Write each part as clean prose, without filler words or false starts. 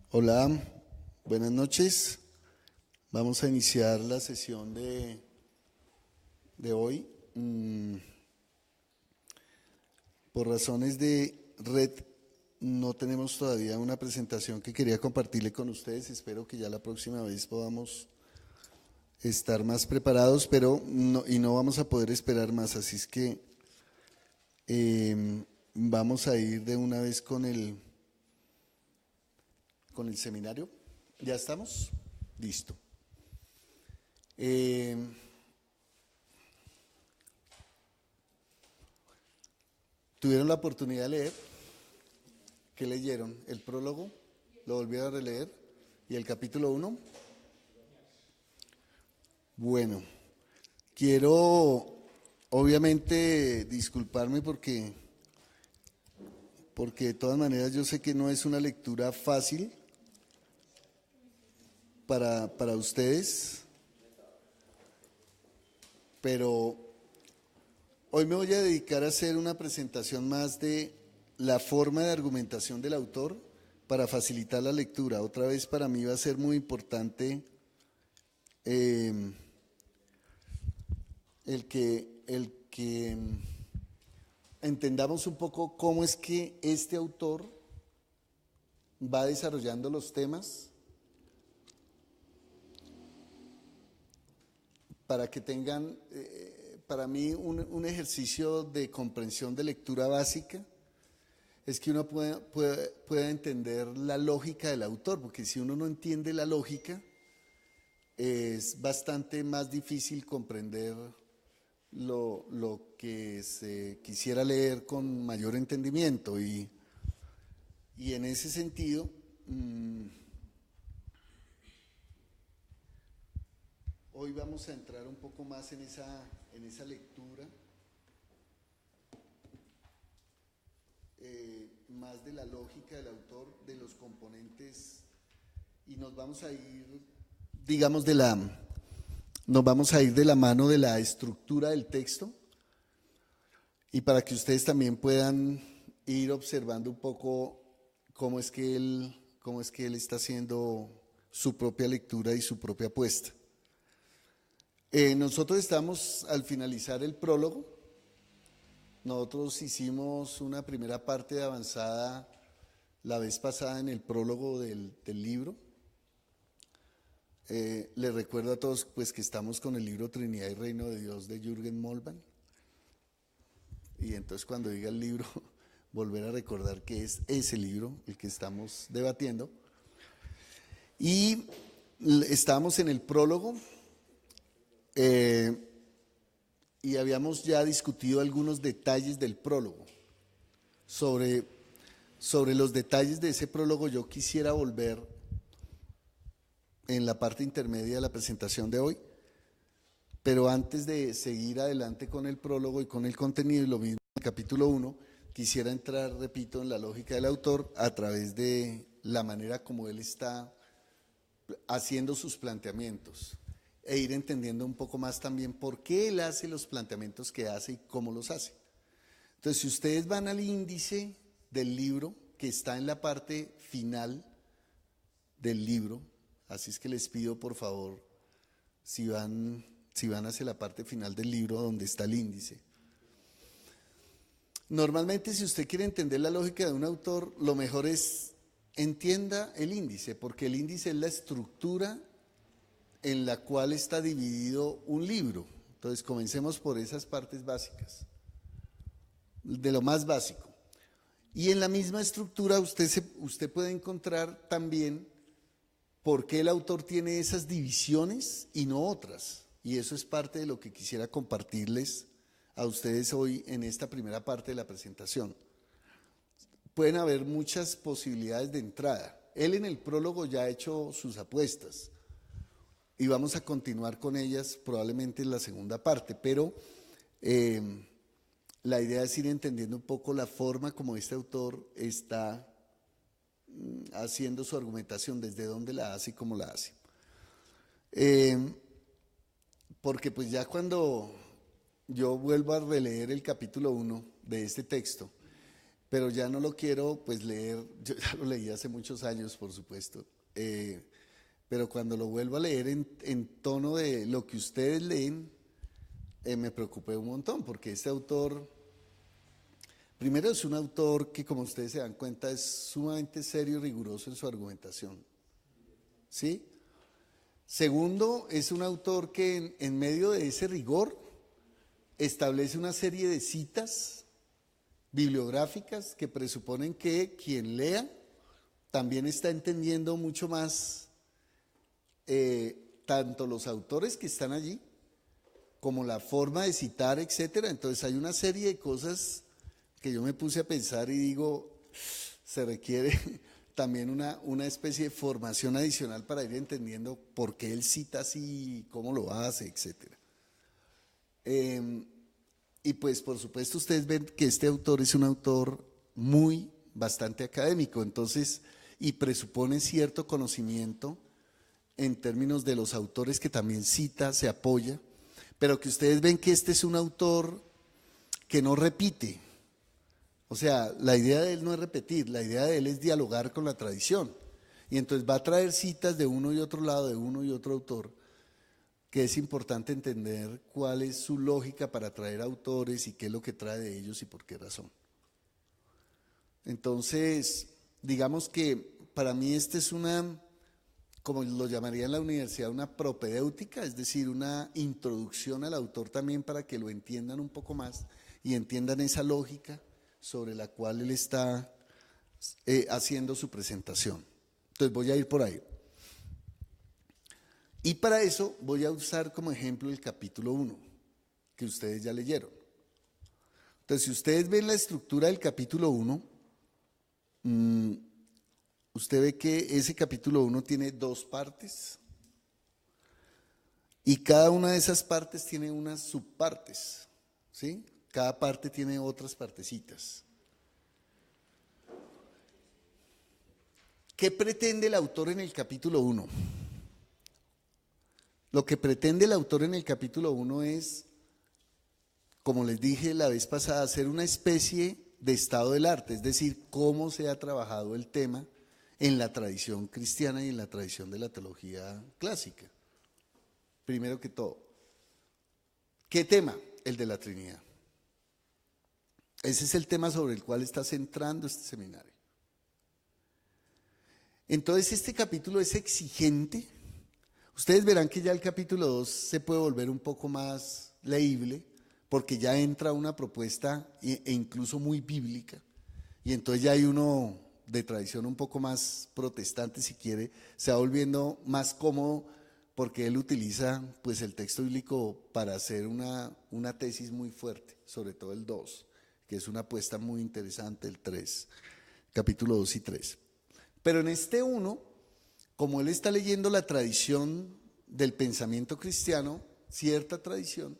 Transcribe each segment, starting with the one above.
Hola, buenas noches. Vamos a iniciar la sesión de hoy. Por razones de red no tenemos todavía una presentación que quería compartirle con ustedes. Espero que ya la próxima vez podamos estar más preparados, pero no vamos a poder esperar más. Así es que vamos a ir de una vez con el seminario. ¿Ya estamos? Listo. ¿Tuvieron la oportunidad de leer? ¿Qué leyeron? ¿El prólogo? ¿Lo volvieron a releer? ¿Y el capítulo 1? Bueno, quiero obviamente disculparme porque de todas maneras yo sé que no es una lectura fácil para ustedes, pero hoy me voy a dedicar a hacer una presentación más de la forma de argumentación del autor para facilitar la lectura. Otra vez para mí va a ser muy importante el que entendamos un poco cómo es que este autor va desarrollando los temas para que tengan, para mí, un ejercicio de comprensión de lectura básica es que uno pueda entender la lógica del autor, porque si uno no entiende la lógica, es bastante más difícil comprender lo que se quisiera leer con mayor entendimiento. Y en ese sentido, hoy vamos a entrar un poco más en esa lectura, más de la lógica del autor, de los componentes, y nos vamos a ir, digamos, nos vamos a ir de la mano de la estructura del texto, y para que ustedes también puedan ir observando un poco cómo es que él está haciendo su propia lectura y su propia apuesta. Nosotros estamos al finalizar el prólogo. Nosotros hicimos una primera parte de avanzada la vez pasada en el prólogo del libro. Les recuerdo a todos pues que estamos con el libro Trinidad y Reino de Dios de Jürgen Moltmann. Y entonces cuando diga el libro, volver a recordar que es ese libro el que estamos debatiendo. Y estábamos en el prólogo. Y habíamos ya discutido algunos detalles del prólogo. Sobre los detalles de ese prólogo yo quisiera volver en la parte intermedia de la presentación de hoy, pero antes de seguir adelante con el prólogo y con el contenido y lo mismo en el capítulo 1, quisiera entrar, repito, en la lógica del autor a través de la manera como él está haciendo sus planteamientos e ir entendiendo un poco más también por qué él hace los planteamientos que hace y cómo los hace. Entonces, si ustedes van al índice del libro, que está en la parte final del libro, así es que les pido por favor, si van hacia la parte final del libro donde está el índice. Normalmente, si usted quiere entender la lógica de un autor, lo mejor es entienda el índice, porque el índice es la estructura en la cual está dividido un libro. Entonces, comencemos por esas partes básicas, de lo más básico. Y en la misma estructura usted puede encontrar también por qué el autor tiene esas divisiones y no otras. Y eso es parte de lo que quisiera compartirles a ustedes hoy en esta primera parte de la presentación. Pueden haber muchas posibilidades de entrada. Él en el prólogo ya ha hecho sus apuestas y vamos a continuar con ellas probablemente en la segunda parte, pero la idea es ir entendiendo un poco la forma como este autor está haciendo su argumentación, desde dónde la hace y cómo la hace. Porque pues ya cuando yo vuelvo a releer el capítulo 1 de este texto, pero ya no lo quiero pues leer, yo ya lo leí hace muchos años, por supuesto, pero cuando lo vuelvo a leer en tono de lo que ustedes leen, me preocupé un montón, porque este autor, primero es un autor que, como ustedes se dan cuenta, es sumamente serio y riguroso en su argumentación, ¿sí? Segundo, es un autor que en medio de ese rigor establece una serie de citas bibliográficas que presuponen que quien lea también está entendiendo mucho más tanto los autores que están allí como la forma de citar, etcétera. Entonces hay una serie de cosas que yo me puse a pensar y digo, se requiere también una especie de formación adicional para ir entendiendo por qué él cita así, cómo lo hace, etcétera. Y pues por supuesto ustedes ven que este autor es un autor bastante académico, entonces, y presupone cierto conocimiento en términos de los autores que también cita, se apoya, pero que ustedes ven que este es un autor que no repite. O sea, la idea de él no es repetir, la idea de él es dialogar con la tradición. Y entonces va a traer citas de uno y otro lado, de uno y otro autor, que es importante entender cuál es su lógica para traer autores y qué es lo que trae de ellos y por qué razón. Entonces, digamos que para mí esta es una, como lo llamaría en la universidad, una propedéutica, es decir, una introducción al autor también para que lo entiendan un poco más y entiendan esa lógica sobre la cual él está haciendo su presentación. Entonces voy a ir por ahí. Y para eso voy a usar como ejemplo el capítulo 1, que ustedes ya leyeron. Entonces, si ustedes ven la estructura del capítulo 1, usted ve que ese capítulo 1 tiene 2 partes y cada una de esas partes tiene unas subpartes, ¿sí? Cada parte tiene otras partecitas. ¿Qué pretende el autor en el capítulo 1? Lo que pretende el autor en el capítulo 1 es, como les dije la vez pasada, hacer una especie de estado del arte, es decir, cómo se ha trabajado el tema en la tradición cristiana y en la tradición de la teología clásica. Primero que todo, ¿qué tema? El de la Trinidad. Ese es el tema sobre el cual está centrando este seminario. Entonces este capítulo es exigente. Ustedes verán que ya el capítulo 2 se puede volver un poco más leíble, porque ya entra una propuesta e incluso muy bíblica, y entonces ya hay uno de tradición un poco más protestante, si quiere, se va volviendo más cómodo, porque él utiliza pues el texto bíblico para hacer una tesis muy fuerte, sobre todo el 2, que es una apuesta muy interesante, el 3, capítulo 2 y 3. Pero en este 1, como él está leyendo la tradición del pensamiento cristiano, cierta tradición,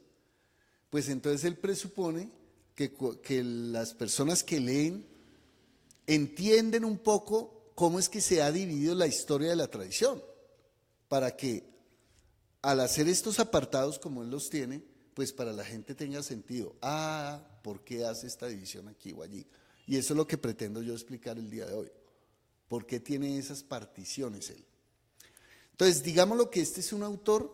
pues entonces él presupone que las personas que leen entienden un poco cómo es que se ha dividido la historia de la tradición, para que al hacer estos apartados como él los tiene, pues para la gente tenga sentido. ¿Por qué hace esta división aquí o allí? Y eso es lo que pretendo yo explicar el día de hoy. ¿Por qué tiene esas particiones él? Entonces, digámoslo que este es un autor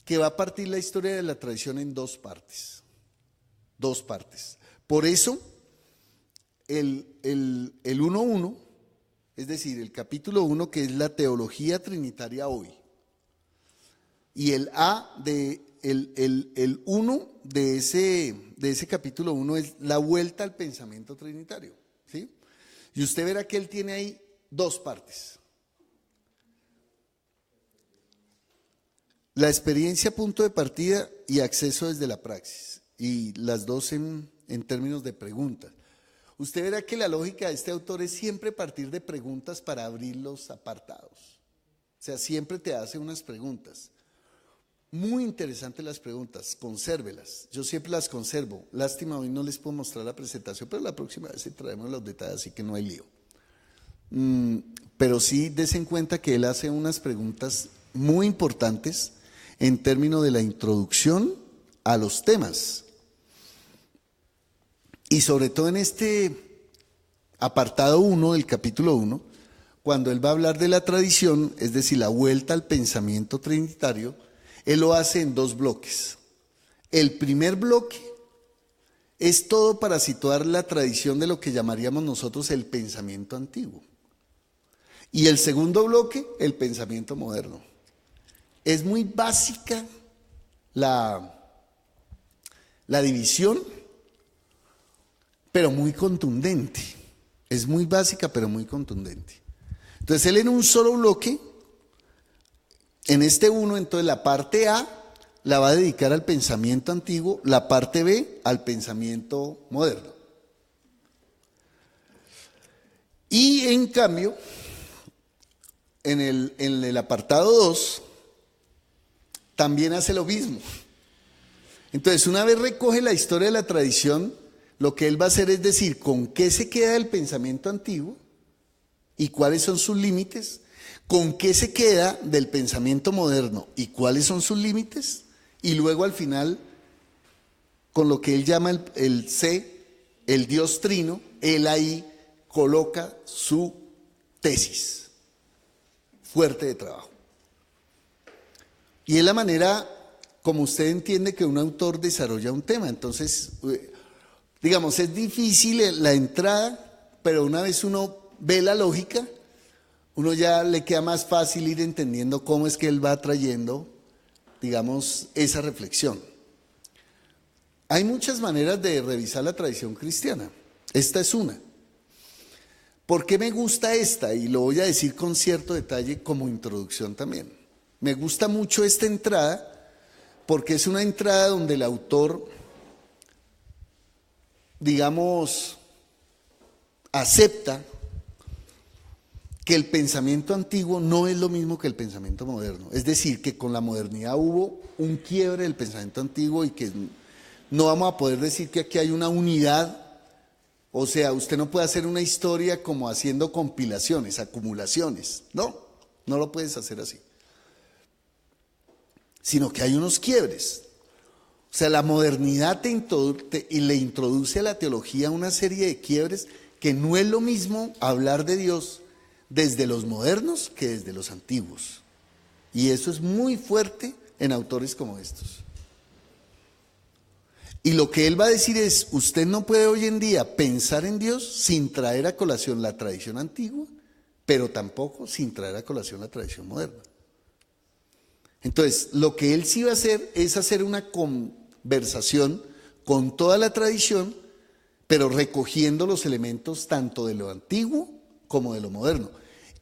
que va a partir la historia de la tradición en 2 partes. 2 partes. Por eso, el 1.1, es decir, el capítulo 1, que es la teología trinitaria hoy, y el 1 de ese capítulo 1 es la vuelta al pensamiento trinitario, ¿sí? Y usted verá que él tiene ahí 2 partes. La experiencia, punto de partida, y acceso desde la praxis, y las dos en términos de preguntas. Usted verá que la lógica de este autor es siempre partir de preguntas para abrir los apartados. O sea, siempre te hace unas preguntas. Muy interesantes las preguntas, consérvelas. Yo siempre las conservo. Lástima, hoy no les puedo mostrar la presentación, pero la próxima vez traemos los detalles, así que no hay lío. Pero sí des en cuenta que él hace unas preguntas muy importantes en términos de la introducción a los temas. Y sobre todo en este apartado 1 del capítulo 1, cuando él va a hablar de la tradición, es decir, la vuelta al pensamiento trinitario, él lo hace en 2 bloques. El primer bloque es todo para situar la tradición de lo que llamaríamos nosotros el pensamiento antiguo. Y el segundo bloque, el pensamiento moderno. Es muy básica la división, pero muy contundente. Es muy básica, pero muy contundente. Entonces él en un solo bloque, en este 1, entonces la parte A la va a dedicar al pensamiento antiguo, la parte B al pensamiento moderno. Y en cambio, en el apartado 2, también hace lo mismo. Entonces, una vez recoge la historia de la tradición, lo que él va a hacer es decir con qué se queda el pensamiento antiguo y cuáles son sus límites, con qué se queda del pensamiento moderno y cuáles son sus límites, y luego al final, con lo que él llama el C, el Dios Trino, él ahí coloca su tesis fuerte de trabajo. Y es la manera como usted entiende que un autor desarrolla un tema. Entonces, digamos, es difícil la entrada, pero una vez uno ve la lógica, uno ya le queda más fácil ir entendiendo cómo es que él va trayendo, digamos, esa reflexión. Hay muchas maneras de revisar la tradición cristiana. Esta es una. ¿Por qué me gusta esta? Y lo voy a decir con cierto detalle como introducción también. Me gusta mucho esta entrada porque es una entrada donde el autor, digamos, acepta que el pensamiento antiguo no es lo mismo que el pensamiento moderno. Es decir, que con la modernidad hubo un quiebre del pensamiento antiguo y que no vamos a poder decir que aquí hay una unidad. O sea, usted no puede hacer una historia como haciendo compilaciones, acumulaciones. No lo puedes hacer así. Sino que hay unos quiebres. O sea, la modernidad le introduce a la teología una serie de quiebres que no es lo mismo hablar de Dios desde los modernos que desde los antiguos. Y eso es muy fuerte en autores como estos. Y lo que él va a decir es, usted no puede hoy en día pensar en Dios sin traer a colación la tradición antigua, pero tampoco sin traer a colación la tradición moderna. Entonces, lo que él sí va a hacer es hacer una conversación con toda la tradición, pero recogiendo los elementos tanto de lo antiguo como de lo moderno.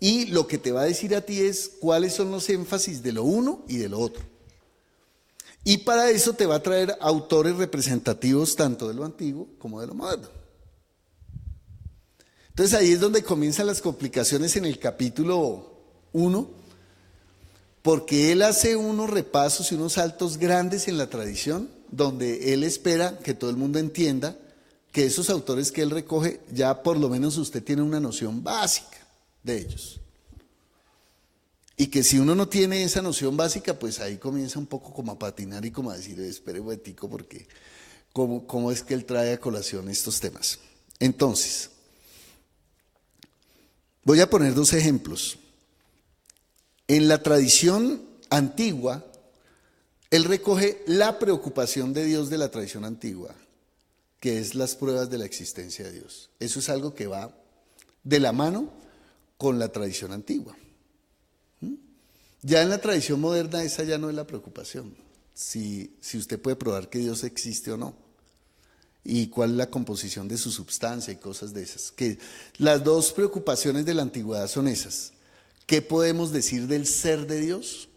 Y lo que te va a decir a ti es cuáles son los énfasis de lo uno y de lo otro. Y para eso te va a traer autores representativos tanto de lo antiguo como de lo moderno. Entonces ahí es donde comienzan las complicaciones en el capítulo 1, porque él hace unos repasos y unos saltos grandes en la tradición, donde él espera que todo el mundo entienda que esos autores que él recoge, ya por lo menos usted tiene una noción básica de ellos. Y que si uno no tiene esa noción básica, pues ahí comienza un poco como a patinar y como a decir, espere un momentico, porque ¿cómo es que él trae a colación estos temas? Entonces, voy a poner 2 ejemplos. En la tradición antigua, él recoge la preocupación de Dios de la tradición antigua, que es las pruebas de la existencia de Dios. Eso es algo que va de la mano con la tradición antigua. Ya en la tradición moderna esa ya no es la preocupación, si usted puede probar que Dios existe o no, y cuál es la composición de su substancia y cosas de esas. Que las 2 preocupaciones de la antigüedad son esas. ¿Qué podemos decir del ser de Dios?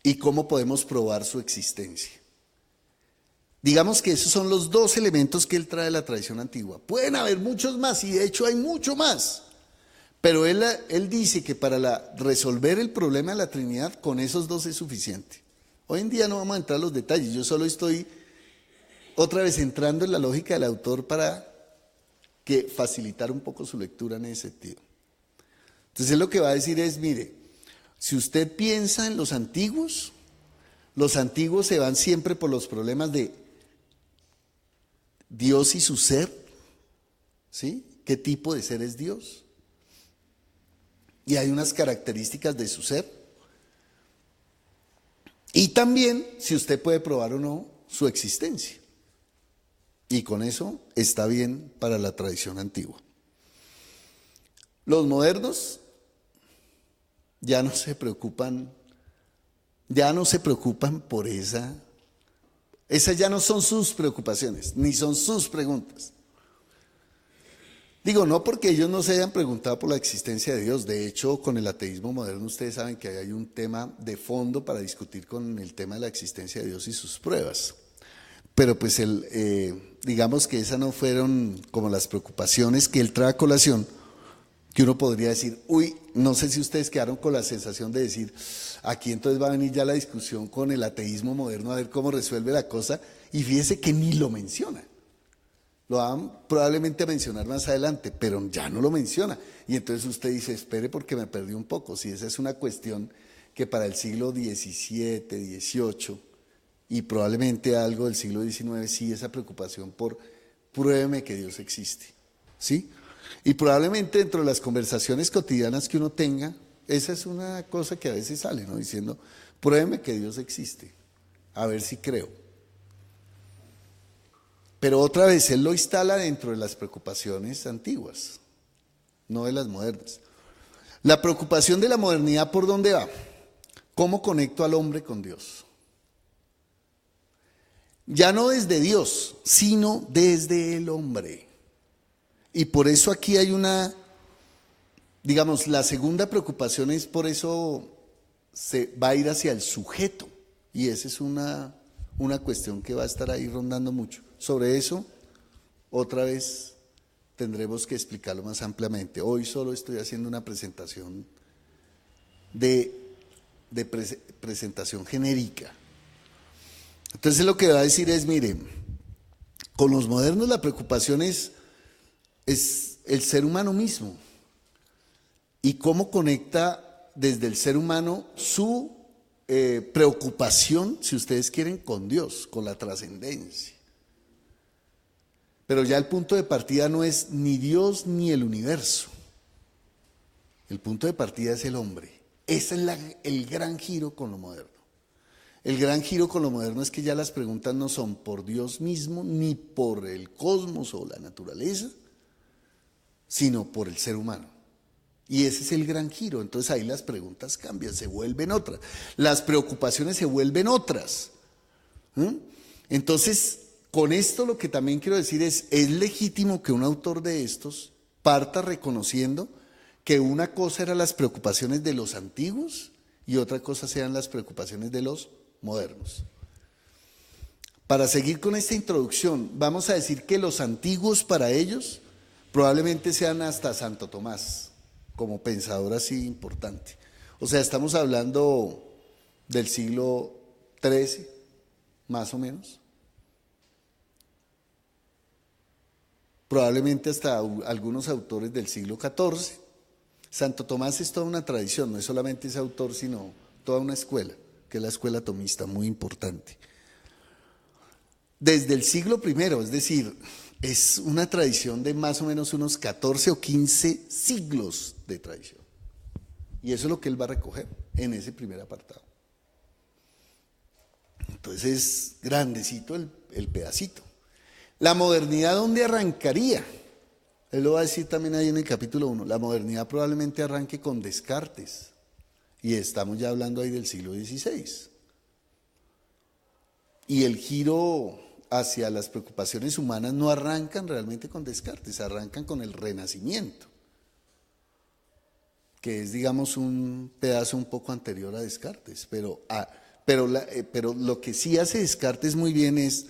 ¿Y cómo podemos probar su existencia? Digamos que esos son los 2 elementos que él trae de la tradición antigua. Pueden haber muchos más, y de hecho hay mucho más. Pero él dice que para resolver el problema de la Trinidad, con esos 2 es suficiente. Hoy en día no vamos a entrar a los detalles, yo solo estoy otra vez entrando en la lógica del autor para facilitar un poco su lectura en ese sentido. Entonces él lo que va a decir es, mire, si usted piensa en los antiguos se van siempre por los problemas de Dios y su ser, ¿sí? ¿Qué tipo de ser es Dios? Y hay unas características de su ser. Y también si usted puede probar o no su existencia. Y con eso está bien para la tradición antigua. Los modernos ya no se preocupan por esas ya no son sus preocupaciones, ni son sus preguntas. Digo, no porque ellos no se hayan preguntado por la existencia de Dios. De hecho, con el ateísmo moderno ustedes saben que hay un tema de fondo para discutir con el tema de la existencia de Dios y sus pruebas. Pero pues digamos que esas no fueron como las preocupaciones que él trae a colación, que uno podría decir, uy, no sé si ustedes quedaron con la sensación de decir, aquí entonces va a venir ya la discusión con el ateísmo moderno a ver cómo resuelve la cosa, y fíjese que ni lo menciona. Lo van probablemente a mencionar más adelante, pero ya no lo menciona. Y entonces usted dice, espere porque me perdí un poco. Si esa es una cuestión que para el siglo XVII, XVIII y probablemente algo del siglo XIX, sí, esa preocupación por pruébeme que Dios existe, ¿sí? Y probablemente dentro de las conversaciones cotidianas que uno tenga, esa es una cosa que a veces sale, ¿no? Diciendo, pruébeme que Dios existe, a ver si creo. Pero otra vez, él lo instala dentro de las preocupaciones antiguas, no de las modernas. La preocupación de la modernidad, ¿por dónde va? ¿Cómo conecto al hombre con Dios? Ya no desde Dios, sino desde el hombre. Y por eso aquí hay digamos, la segunda preocupación es por eso se va a ir hacia el sujeto. Y esa es una cuestión que va a estar ahí rondando mucho. Sobre eso, otra vez, tendremos que explicarlo más ampliamente. Hoy solo estoy haciendo una presentación presentación genérica. Entonces lo que va a decir es, mire, con los modernos la preocupación es el ser humano mismo y cómo conecta desde el ser humano su preocupación, si ustedes quieren, con Dios, con la trascendencia. Pero ya el punto de partida no es ni Dios ni el universo. El punto de partida es el hombre. Ese es el gran giro con lo moderno. El gran giro con lo moderno es que ya las preguntas no son por Dios mismo ni por el cosmos o la naturaleza, sino por el ser humano. Y ese es el gran giro. Entonces ahí las preguntas cambian, se vuelven otras. Las preocupaciones se vuelven otras. Entonces, con esto lo que también quiero decir es legítimo que un autor de estos parta reconociendo que una cosa eran las preocupaciones de los antiguos y otra cosa sean las preocupaciones de los modernos. Para seguir con esta introducción, vamos a decir que los antiguos para ellos probablemente sean hasta Santo Tomás, como pensador así importante. O sea, estamos hablando del siglo XIII, más o menos. Probablemente hasta algunos autores del siglo XIV. Santo Tomás es toda una tradición, no es solamente ese autor, sino toda una escuela, que es la escuela tomista, muy importante. Desde el siglo I, es decir, es una tradición de más o menos unos 14 o 15 siglos de tradición. Y eso es lo que él va a recoger en ese primer apartado. Entonces es grandecito el pedacito. La modernidad, ¿dónde arrancaría? Él lo va a decir también ahí en el capítulo 1. La modernidad probablemente arranque con Descartes. Y estamos ya hablando ahí del siglo XVI. Y el giro hacia las preocupaciones humanas no arrancan realmente con Descartes, arrancan con el Renacimiento, que es, digamos, un pedazo un poco anterior a Descartes. Pero lo que sí hace Descartes muy bien es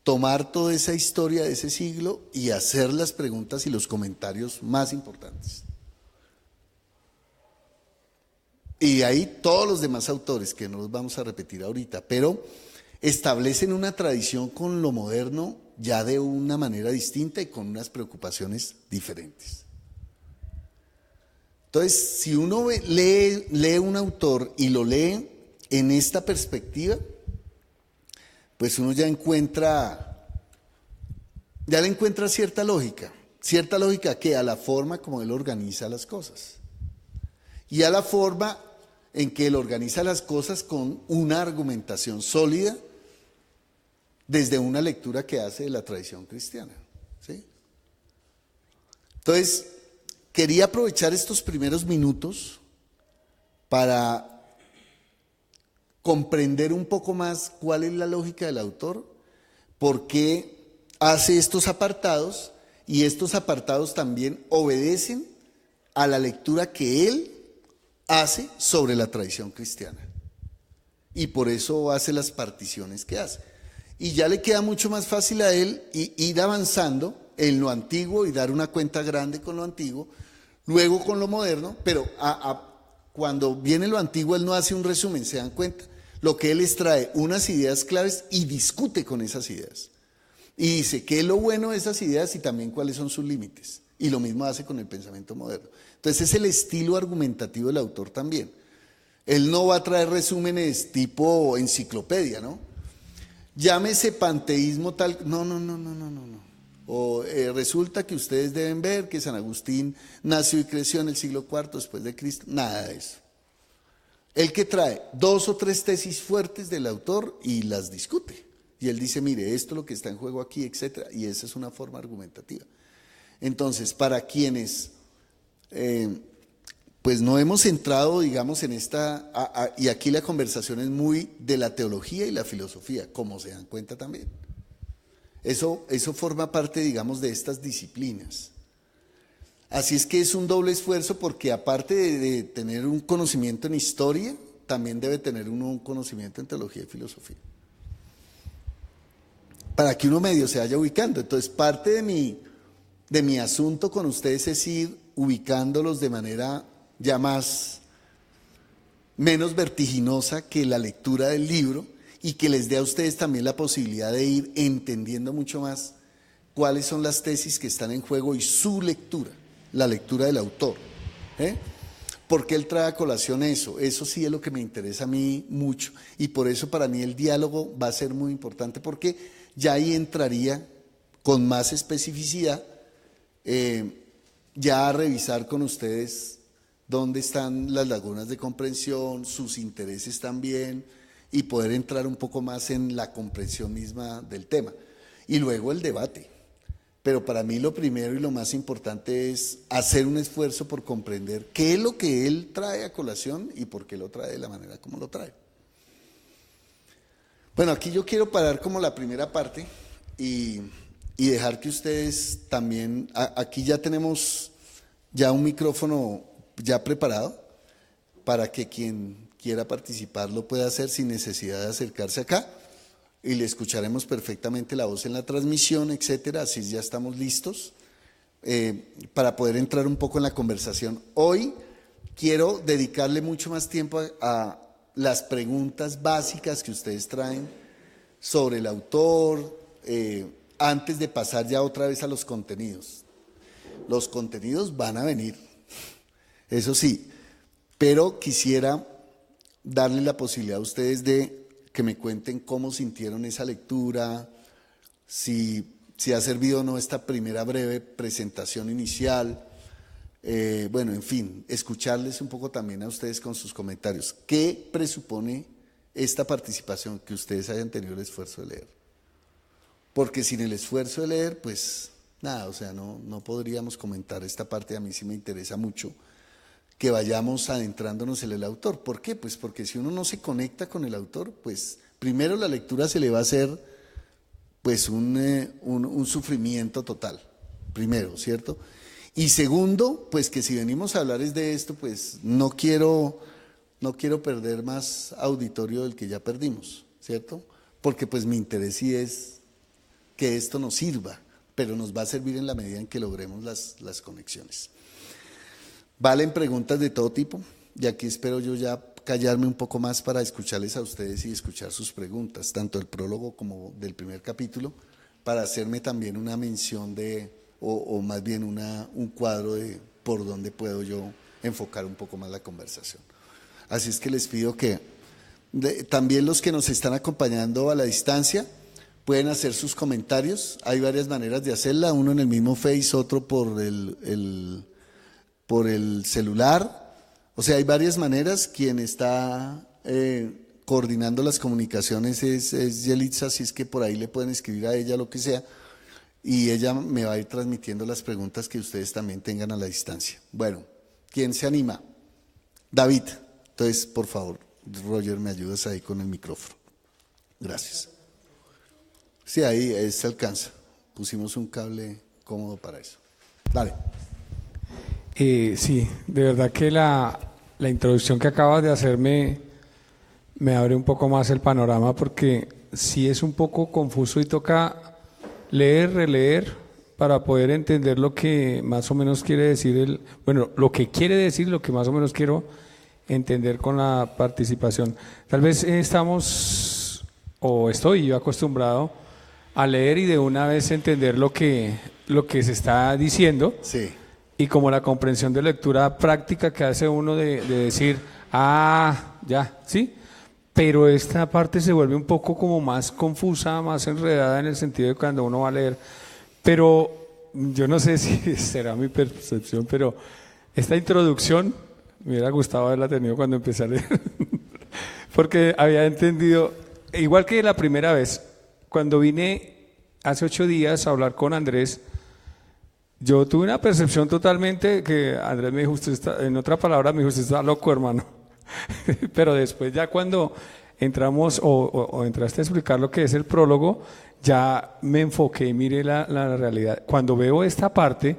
tomar toda esa historia de ese siglo y hacer las preguntas y los comentarios más importantes. Y de ahí todos los demás autores, que no los vamos a repetir ahorita, pero establecen una tradición con lo moderno ya de una manera distinta y con unas preocupaciones diferentes. Entonces, si uno lee un autor y lo lee en esta perspectiva, pues uno ya le encuentra cierta lógica. cierta lógica que a la forma como él organiza las cosas y a la forma en que él organiza las cosas con una argumentación sólida desde una lectura que hace de la tradición cristiana, ¿sí? Entonces, quería aprovechar estos primeros minutos para comprender un poco más cuál es la lógica del autor, por qué hace estos apartados, y estos apartados también obedecen a la lectura que él hace sobre la tradición cristiana. Y por eso hace las particiones que hace. Y ya le queda mucho más fácil a él ir avanzando en lo antiguo y dar una cuenta grande con lo antiguo, luego con lo moderno, pero cuando viene lo antiguo él no hace un resumen, ¿se dan cuenta? Lo que él extrae unas ideas claves y discute con esas ideas. Y dice qué es lo bueno de esas ideas y también cuáles son sus límites. Y lo mismo hace con el pensamiento moderno. Entonces es el estilo argumentativo del autor también. Él no va a traer resúmenes tipo enciclopedia, ¿no? Llámese panteísmo tal, no. O resulta que ustedes deben ver que San Agustín nació y creció en el siglo IV después de Cristo, nada de eso. Él que trae 2 o 3 tesis fuertes del autor y las discute. Y él dice, mire, esto es lo que está en juego aquí, etcétera. Y esa es una forma argumentativa. Entonces, para quienes pues no hemos entrado, digamos, en esta, y aquí la conversación es muy de la teología y la filosofía, como se dan cuenta también. Eso forma parte, digamos, de estas disciplinas. Así es que es un doble esfuerzo porque aparte de tener un conocimiento en historia, también debe tener uno un conocimiento en teología y filosofía. Para que uno medio se vaya ubicando. Entonces, parte de mi asunto con ustedes es ir ubicándolos de manera ya menos vertiginosa que la lectura del libro y que les dé a ustedes también la posibilidad de ir entendiendo mucho más cuáles son las tesis que están en juego y su lectura, la lectura del autor. Porque él trae a colación eso sí es lo que me interesa a mí mucho y por eso para mí el diálogo va a ser muy importante porque ya ahí entraría con más especificidad ya a revisar con ustedes dónde están las lagunas de comprensión, sus intereses también, y poder entrar un poco más en la comprensión misma del tema. Y luego el debate. Pero para mí lo primero y lo más importante es hacer un esfuerzo por comprender qué es lo que él trae a colación y por qué lo trae de la manera como lo trae. Bueno, aquí yo quiero parar como la primera parte y dejar que ustedes también, aquí ya tenemos ya un micrófono ya preparado para que quien quiera participar lo pueda hacer sin necesidad de acercarse acá y le escucharemos perfectamente la voz en la transmisión, etcétera, así ya estamos listos para poder entrar un poco en la conversación. Hoy quiero dedicarle mucho más tiempo a las preguntas básicas que ustedes traen sobre el autor, antes de pasar ya otra vez a los contenidos. Los contenidos van a venir, eso sí, pero quisiera darle la posibilidad a ustedes de que me cuenten cómo sintieron esa lectura, si ha servido o no esta primera breve presentación inicial, bueno, en fin, escucharles un poco también a ustedes con sus comentarios. ¿Qué presupone esta participación? Que ustedes hayan tenido el esfuerzo de leer. Porque sin el esfuerzo de leer, pues nada, o sea, no podríamos comentar esta parte. A mí sí me interesa mucho que vayamos adentrándonos en el autor. ¿Por qué? Pues porque si uno no se conecta con el autor, pues primero la lectura se le va a hacer pues un sufrimiento total, primero, ¿cierto? Y segundo, pues que si venimos a hablar es de esto, pues no quiero perder más auditorio del que ya perdimos, ¿cierto? Porque pues mi interés sí es que esto nos sirva, pero nos va a servir en la medida en que logremos las conexiones. Valen preguntas de todo tipo, y aquí espero yo ya callarme un poco más para escucharles a ustedes y escuchar sus preguntas, tanto del prólogo como del primer capítulo, para hacerme también una mención o más bien un cuadro de por dónde puedo yo enfocar un poco más la conversación. Así es que les pido que también los que nos están acompañando a la distancia, Pueden hacer sus comentarios, hay varias maneras de hacerla, uno en el mismo Face, otro por por el celular, o sea, hay varias maneras. Quien está coordinando las comunicaciones es Yelitza, así es que por ahí le pueden escribir a ella lo que sea, y ella me va a ir transmitiendo las preguntas que ustedes también tengan a la distancia. Bueno, ¿quién se anima? David. Entonces, por favor, Roger, me ayudas ahí con el micrófono. Gracias. Sí, ahí se alcanza. Pusimos un cable cómodo para eso. Dale. Sí, de verdad que la introducción que acabas de hacerme me abre un poco más el panorama, porque sí es un poco confuso y toca leer, releer para poder entender lo que más o menos quiere decir lo que quiere decir, lo que más o menos quiero entender con la participación. Tal vez estoy yo acostumbrado a leer y de una vez entender lo que se está diciendo. Sí. Y como la comprensión de lectura práctica que hace uno de decir, ya, ¿sí? Pero esta parte se vuelve un poco como más confusa, más enredada en el sentido de cuando uno va a leer. Pero yo no sé si será mi percepción, pero esta introducción me hubiera gustado haberla tenido cuando empecé a leer. Porque había entendido, igual que la primera vez, cuando vine hace 8 días a hablar con Andrés, yo tuve una percepción totalmente que Andrés me dijo, en otra palabra me dijo, usted está loco, hermano. Pero después ya cuando entramos o entraste a explicar lo que es el prólogo, ya me enfoqué y miré la realidad. Cuando veo esta parte,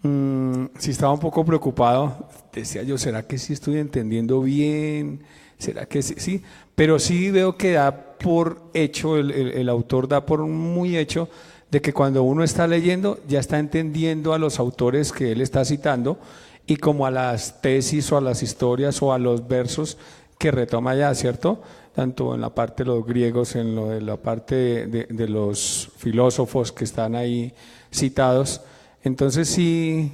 sí estaba un poco preocupado. Decía yo, ¿será que sí estoy entendiendo bien? ¿Será que sí? Sí, pero sí veo que da por hecho, el autor da por muy hecho de que cuando uno está leyendo ya está entendiendo a los autores que él está citando y como a las tesis o a las historias o a los versos que retoma ya, ¿cierto? Tanto en la parte de los griegos, en lo de la parte de los filósofos que están ahí citados. Entonces sí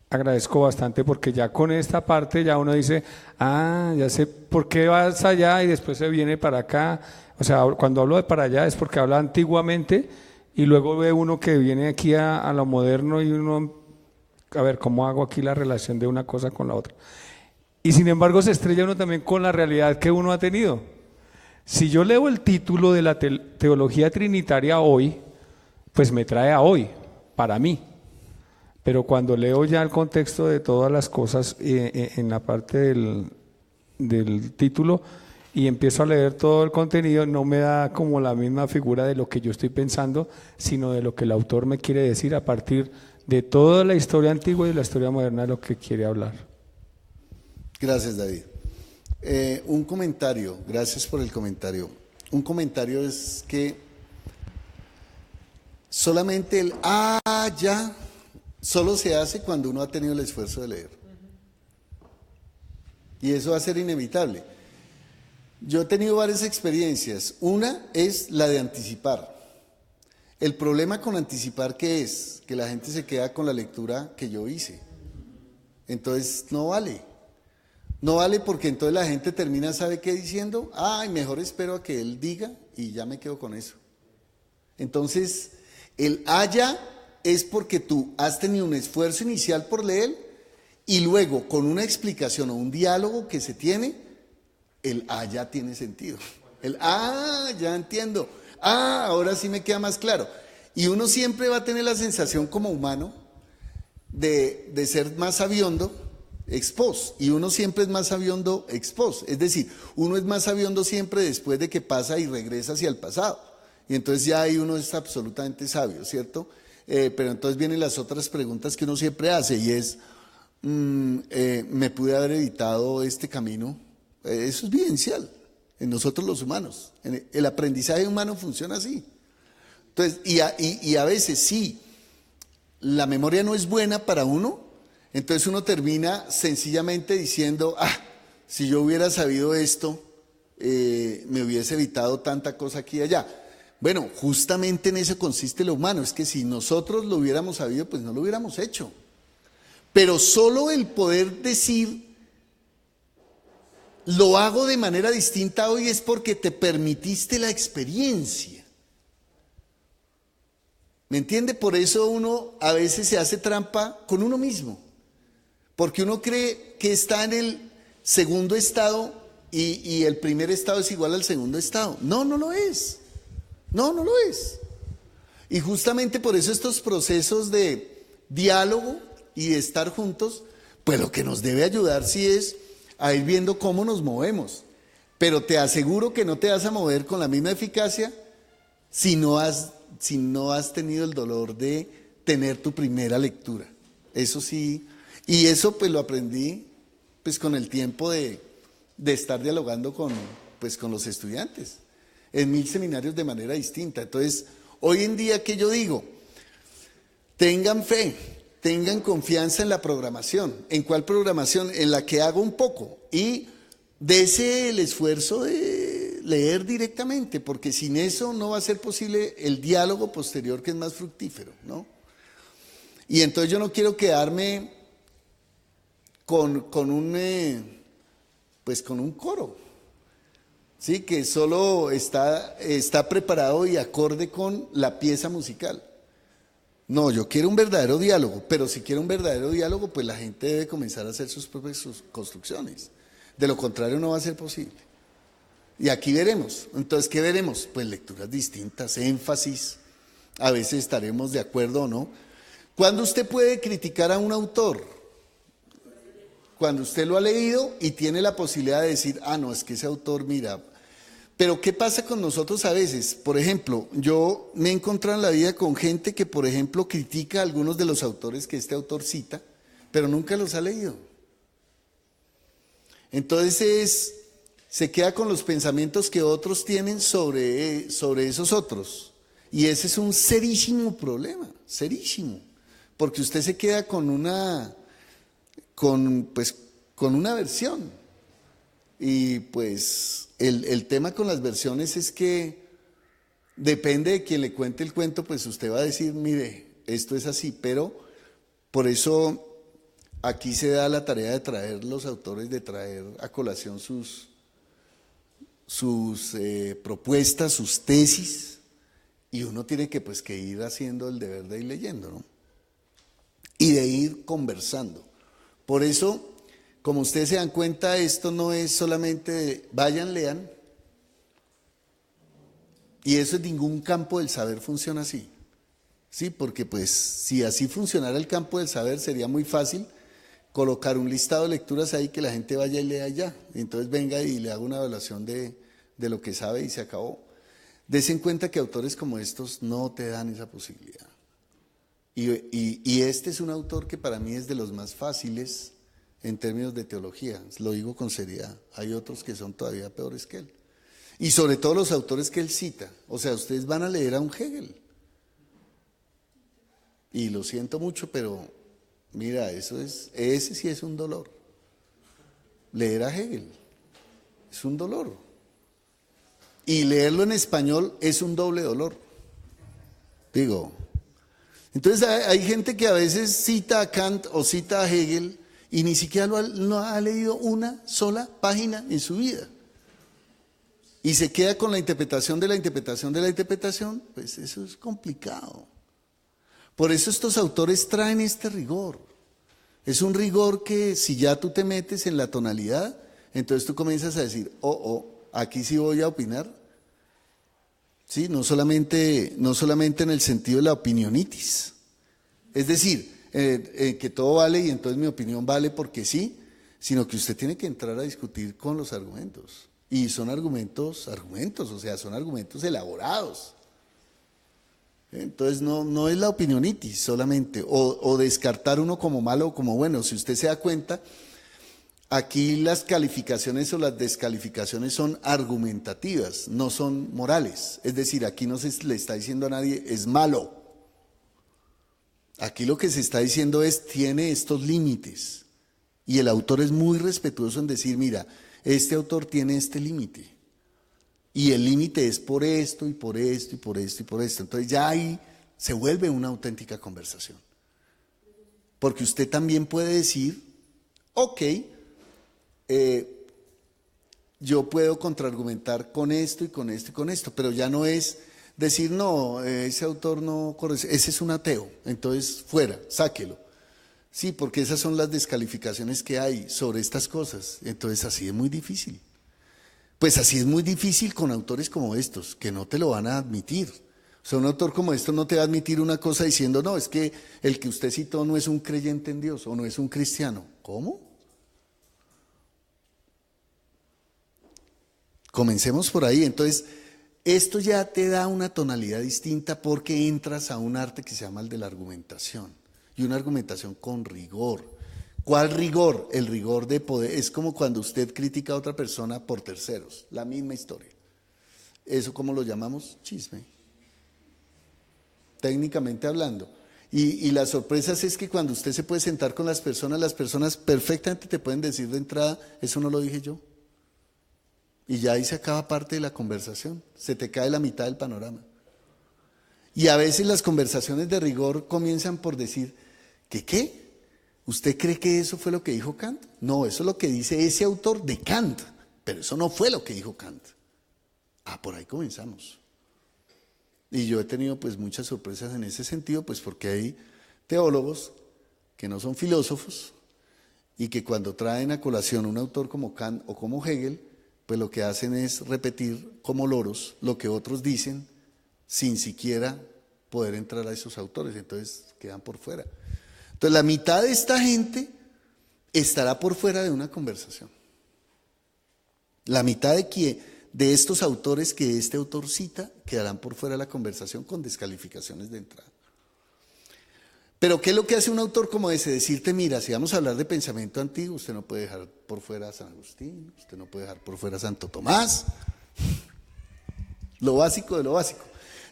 agradezco bastante, porque ya con esta parte ya uno dice, ya sé por qué vas allá y después se viene para acá. O sea, cuando hablo de para allá es porque habla antiguamente y luego ve uno que viene aquí a lo moderno y uno, a ver, ¿cómo hago aquí la relación de una cosa con la otra? Y sin embargo se estrella uno también con la realidad que uno ha tenido. Si yo leo el título de la teología trinitaria hoy, pues me trae a hoy, para mí. Pero cuando leo ya el contexto de todas las cosas en la parte del título y empiezo a leer todo el contenido, no me da como la misma figura de lo que yo estoy pensando, sino de lo que el autor me quiere decir a partir de toda la historia antigua y la historia moderna de lo que quiere hablar. Gracias, David. Un comentario, gracias por el comentario. Un comentario es que solamente el ya solo se hace cuando uno ha tenido el esfuerzo de leer. Y eso va a ser inevitable. Yo he tenido varias experiencias. Una es la de anticipar. El problema con anticipar, ¿qué es? Que la gente se queda con la lectura que yo hice. Entonces no vale. No vale, porque entonces la gente termina, ¿sabe qué diciendo? Mejor espero a que él diga y ya me quedo con eso. Entonces, el ya es porque tú has tenido un esfuerzo inicial por leer y luego con una explicación o un diálogo que se tiene, el ya tiene sentido. El ya entiendo. Ahora sí me queda más claro. Y uno siempre va a tener la sensación como humano de ser más sabiondo ex post, y uno siempre es más sabiondo ex post. Es decir, uno es más sabiondo siempre después de que pasa y regresa hacia el pasado. Y entonces ya ahí uno es absolutamente sabio, ¿cierto? Pero entonces vienen las otras preguntas que uno siempre hace y es, ¿me pude haber evitado este camino? Eso es vivencial en nosotros los humanos. El aprendizaje humano funciona así. Entonces, y a veces sí, la memoria no es buena para uno, entonces uno termina sencillamente diciendo, si yo hubiera sabido esto, me hubiese evitado tanta cosa aquí y allá. Bueno, justamente en eso consiste lo humano, es que si nosotros lo hubiéramos sabido, pues no lo hubiéramos hecho. Pero solo el poder decir, lo hago de manera distinta hoy, es porque te permitiste la experiencia. ¿Me entiende? Por eso uno a veces se hace trampa con uno mismo, porque uno cree que está en el segundo estado y el primer estado es igual al segundo estado. No, no lo es. No, no lo es. Y justamente por eso estos procesos de diálogo y de estar juntos, pues lo que nos debe ayudar sí es a ir viendo cómo nos movemos. Pero te aseguro que no te vas a mover con la misma eficacia si no has tenido el dolor de tener tu primera lectura. Eso sí, y eso pues lo aprendí pues con el tiempo de estar dialogando con los estudiantes en 1000 seminarios de manera distinta. Entonces, hoy en día, ¿qué yo digo? Tengan fe, tengan confianza en la programación. ¿En cuál programación? En la que hago un poco. Y dese el esfuerzo de leer directamente, porque sin eso no va a ser posible el diálogo posterior, que es más fructífero, ¿no? Y entonces yo no quiero quedarme con un coro, ¿sí? Que solo está preparado y acorde con la pieza musical. No, yo quiero un verdadero diálogo, pero si quiero un verdadero diálogo, pues la gente debe comenzar a hacer sus propias construcciones. De lo contrario no va a ser posible. Y aquí veremos. Entonces, ¿qué veremos? Pues lecturas distintas, énfasis, a veces estaremos de acuerdo o no. ¿Cuándo usted puede criticar a un autor? Cuando usted lo ha leído y tiene la posibilidad de decir, ah, no, es que ese autor, mira. Pero ¿qué pasa con nosotros a veces? Por ejemplo, yo me he encontrado en la vida con gente que, por ejemplo, critica a algunos de los autores que este autor cita, pero nunca los ha leído. Entonces se queda con los pensamientos que otros tienen sobre esos otros. Y ese es un serísimo problema, serísimo. Porque usted se queda con una versión. Y pues el tema con las versiones es que depende de quien le cuente el cuento, pues usted va a decir, mire, esto es así, pero por eso aquí se da la tarea de traer los autores, de traer a colación sus propuestas, sus tesis, y uno tiene que ir haciendo el deber de ir leyendo, ¿no? Y de ir conversando. Por eso, como ustedes se dan cuenta, esto no es solamente de, vayan, lean, y eso en ningún campo del saber funciona así, ¿sí? Porque pues si así funcionara el campo del saber sería muy fácil colocar un listado de lecturas ahí que la gente vaya y lea ya, y entonces venga y le haga una evaluación de lo que sabe y se acabó. Dese en cuenta que autores como estos no te dan esa posibilidad. Y este es un autor que para mí es de los más fáciles en términos de teología, lo digo con seriedad. Hay otros que son todavía peores que él. Y sobre todo los autores que él cita. O sea, ustedes van a leer a un Hegel. Y lo siento mucho, pero mira, ese sí es un dolor. Leer a Hegel es un dolor. Y leerlo en español es un doble dolor. Digo, entonces hay gente que a veces cita a Kant o cita a Hegel y ni siquiera no ha leído una sola página en su vida. Y se queda con la interpretación de la interpretación de la interpretación, pues eso es complicado. Por eso estos autores traen este rigor. Es un rigor que si ya tú te metes en la tonalidad, entonces tú comienzas a decir, aquí sí voy a opinar. Sí, no solamente en el sentido de la opinionitis. Es decir, que todo vale y entonces mi opinión vale porque sí, sino que usted tiene que entrar a discutir con los argumentos. Y son argumentos, o sea, son argumentos elaborados. Entonces no es la opinionitis solamente, o descartar uno como malo o como bueno. Si usted se da cuenta, aquí las calificaciones o las descalificaciones son argumentativas, no son morales. Es decir, aquí no se le está diciendo a nadie es malo. Aquí lo que se está diciendo es tiene estos límites. Y el autor es muy respetuoso en decir, mira, este autor tiene este límite. Y el límite es por esto y por esto y por esto y por esto. Entonces ya ahí se vuelve una auténtica conversación. Porque usted también puede decir, ok, yo puedo contraargumentar con esto y con esto y con esto, pero ya no es decir, no, ese autor no corresponde, ese es un ateo, entonces fuera, sáquelo. Sí, porque esas son las descalificaciones que hay sobre estas cosas, entonces así es muy difícil. Pues así es muy difícil con autores como estos, que no te lo van a admitir. O sea, un autor como esto no te va a admitir una cosa diciendo, no, es que el que usted citó no es un creyente en Dios o no es un cristiano. ¿Cómo? Comencemos por ahí. Entonces, esto ya te da una tonalidad distinta porque entras a un arte que se llama el de la argumentación. Y una argumentación con rigor. ¿Cuál rigor? El rigor de poder. Es como cuando usted critica a otra persona por terceros. La misma historia. ¿Eso cómo lo llamamos? Chisme. Técnicamente hablando. Y la sorpresa es que cuando usted se puede sentar con las personas perfectamente te pueden decir de entrada, eso no lo dije yo. Y ya ahí se acaba parte de la conversación, se te cae la mitad del panorama. Y a veces las conversaciones de rigor comienzan por decir, ¿qué? ¿Usted cree que eso fue lo que dijo Kant? No, eso es lo que dice ese autor de Kant, pero eso no fue lo que dijo Kant. Por ahí comenzamos. Y yo he tenido pues muchas sorpresas en ese sentido, pues porque hay teólogos que no son filósofos y que cuando traen a colación un autor como Kant o como Hegel, pues lo que hacen es repetir como loros lo que otros dicen sin siquiera poder entrar a esos autores, entonces quedan por fuera. Entonces la mitad de esta gente estará por fuera de una conversación. La mitad de estos autores que este autor cita quedarán por fuera de la conversación con descalificaciones de entrada. Pero ¿qué es lo que hace un autor como ese? Decirte, mira, si vamos a hablar de pensamiento antiguo, usted no puede dejar por fuera a San Agustín, usted no puede dejar por fuera a Santo Tomás. Lo básico de lo básico.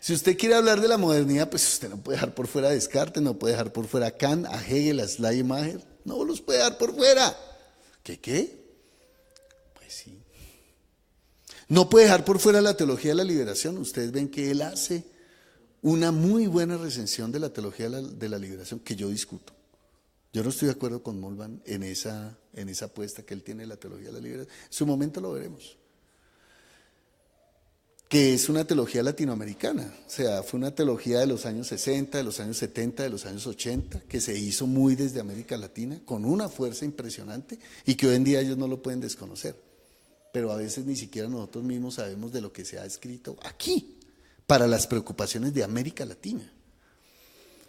Si usted quiere hablar de la modernidad, pues usted no puede dejar por fuera a Descartes, no puede dejar por fuera a Kant, a Hegel, a Schleiermacher, no los puede dejar por fuera. ¿Qué? Pues sí. No puede dejar por fuera la teología de la liberación. Ustedes ven que él hace una muy buena recensión de la teología de la liberación que yo discuto. Yo no estoy de acuerdo con Moltmann en esa apuesta que él tiene de la teología de la liberación. En su momento lo veremos. Que es una teología latinoamericana, o sea, fue una teología de los años 60, de los años 70, de los años 80, que se hizo muy desde América Latina, con una fuerza impresionante y que hoy en día ellos no lo pueden desconocer. Pero a veces ni siquiera nosotros mismos sabemos de lo que se ha escrito aquí, para las preocupaciones de América Latina.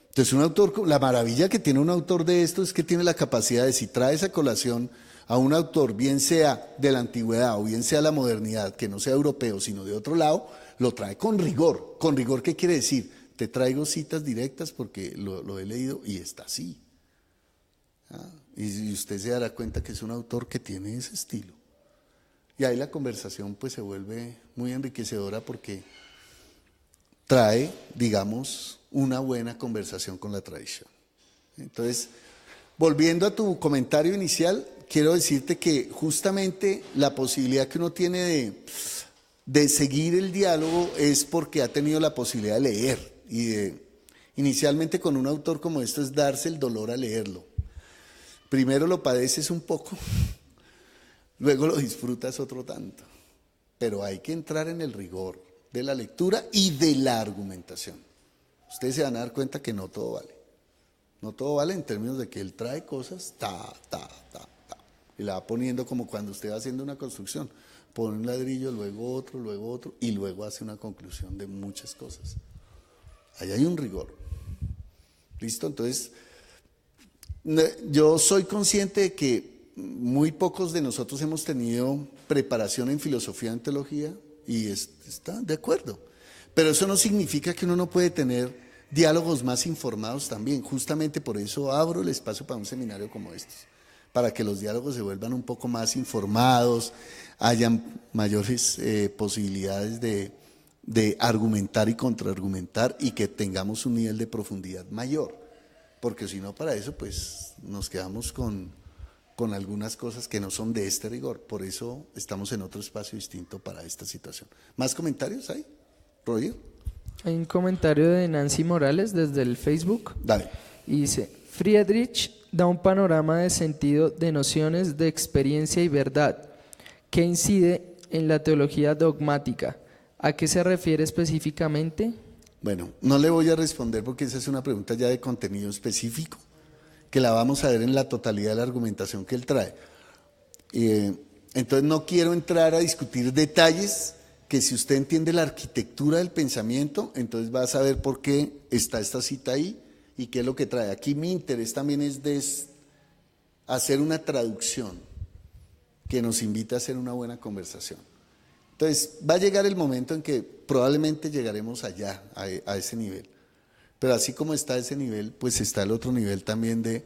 Entonces un autor, la maravilla que tiene un autor de esto es que tiene la capacidad de, si trae esa colación a un autor, bien sea de la antigüedad o bien sea la modernidad, que no sea europeo, sino de otro lado, lo trae con rigor. ¿Con rigor qué quiere decir? Te traigo citas directas porque lo he leído y está así. Y usted se dará cuenta que es un autor que tiene ese estilo. Y ahí la conversación pues se vuelve muy enriquecedora porque trae, digamos, una buena conversación con la tradición. Entonces, volviendo a tu comentario inicial, quiero decirte que justamente la posibilidad que uno tiene de seguir el diálogo es porque ha tenido la posibilidad de leer. Y inicialmente con un autor como esto es darse el dolor a leerlo. Primero lo padeces un poco, luego lo disfrutas otro tanto. Pero hay que entrar en el rigor de la lectura y de la argumentación. Ustedes se van a dar cuenta que no todo vale. No todo vale en términos de que él trae cosas, y la va poniendo como cuando usted va haciendo una construcción. Pone un ladrillo, luego otro, y luego hace una conclusión de muchas cosas. Ahí hay un rigor. ¿Listo? Entonces, yo soy consciente de que muy pocos de nosotros hemos tenido preparación en filosofía, en teología, y está de acuerdo. Pero eso no significa que uno no puede tener diálogos más informados también. Justamente por eso abro el espacio para un seminario como estos, para que los diálogos se vuelvan un poco más informados, hayan mayores posibilidades de argumentar y contraargumentar y que tengamos un nivel de profundidad mayor. Porque si no, para eso pues nos quedamos con algunas cosas que no son de este rigor. Por eso estamos en otro espacio distinto para esta situación. ¿Más comentarios hay? ¿Roger? Hay un comentario de Nancy Morales desde el Facebook. Dale. Y dice, Friedrich da un panorama de sentido de nociones de experiencia y verdad que incide en la teología dogmática, ¿A qué se refiere específicamente? Bueno, no le voy a responder porque esa es una pregunta ya de contenido específico, que la vamos a ver en la totalidad de la argumentación que él trae. Entonces no quiero entrar a discutir detalles que si usted entiende la arquitectura del pensamiento, entonces va a saber por qué está esta cita ahí y qué es lo que trae. Aquí mi interés también es de hacer una traducción que nos invita a hacer una buena conversación. Entonces va a llegar el momento en que probablemente llegaremos allá, a ese nivel. Pero así como está ese nivel, pues está el otro nivel también de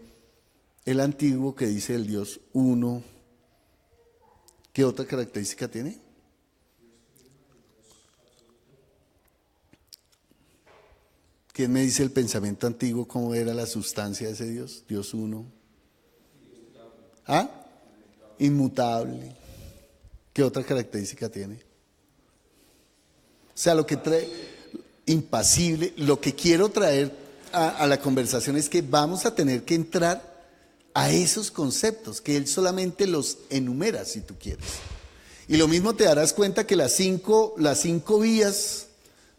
el antiguo que dice el Dios uno. ¿Qué otra característica tiene? ¿Quién me dice el pensamiento antiguo cómo era la sustancia de ese Dios? Dios uno. ¿Ah? Inmutable. ¿Qué otra característica tiene? O sea, lo que trae, impasible, lo que quiero traer a la conversación es que vamos a tener que entrar a esos conceptos, que él solamente los enumera, si tú quieres. Y lo mismo te darás cuenta que las cinco vías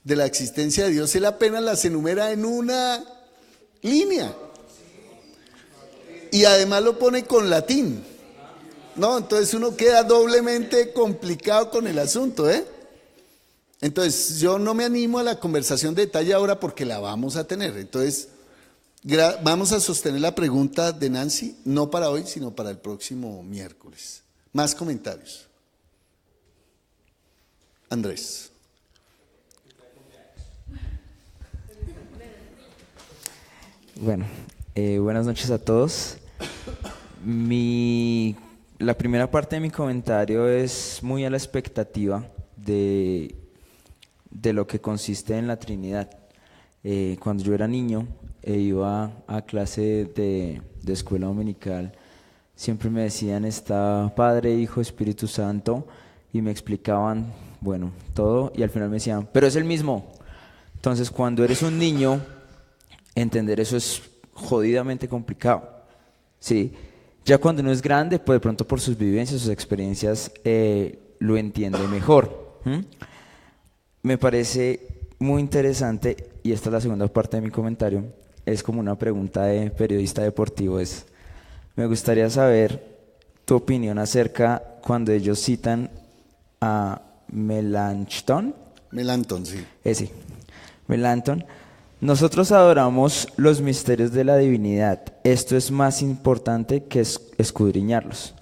de la existencia de Dios, él apenas las enumera en una línea. Y además lo pone con latín. No, entonces uno queda doblemente complicado con el asunto, ¿eh? Entonces yo no me animo a la conversación de detalle ahora porque la vamos a tener. Entonces vamos a sostener la pregunta de Nancy, no para hoy, sino para el próximo miércoles. Más comentarios. Andrés. Bueno, buenas noches a todos. La primera parte de mi comentario es muy a la expectativa de lo que consiste en la Trinidad. Cuando yo era niño e iba a clase de escuela dominical, siempre me decían está Padre, Hijo, Espíritu Santo, y me explicaban, bueno, todo, y al final me decían, pero es el mismo. Entonces, cuando eres un niño, entender eso es jodidamente complicado, ¿sí? Ya cuando uno es grande, pues de pronto por sus vivencias, sus experiencias, lo entiende mejor. Me parece muy interesante, y esta es la segunda parte de mi comentario, es como una pregunta de periodista deportivo, me gustaría saber tu opinión acerca cuando ellos citan a Melanchthon. Melanchthon, sí. Melanchthon. Nosotros adoramos los misterios de la divinidad. Esto es más importante que escudriñarlos.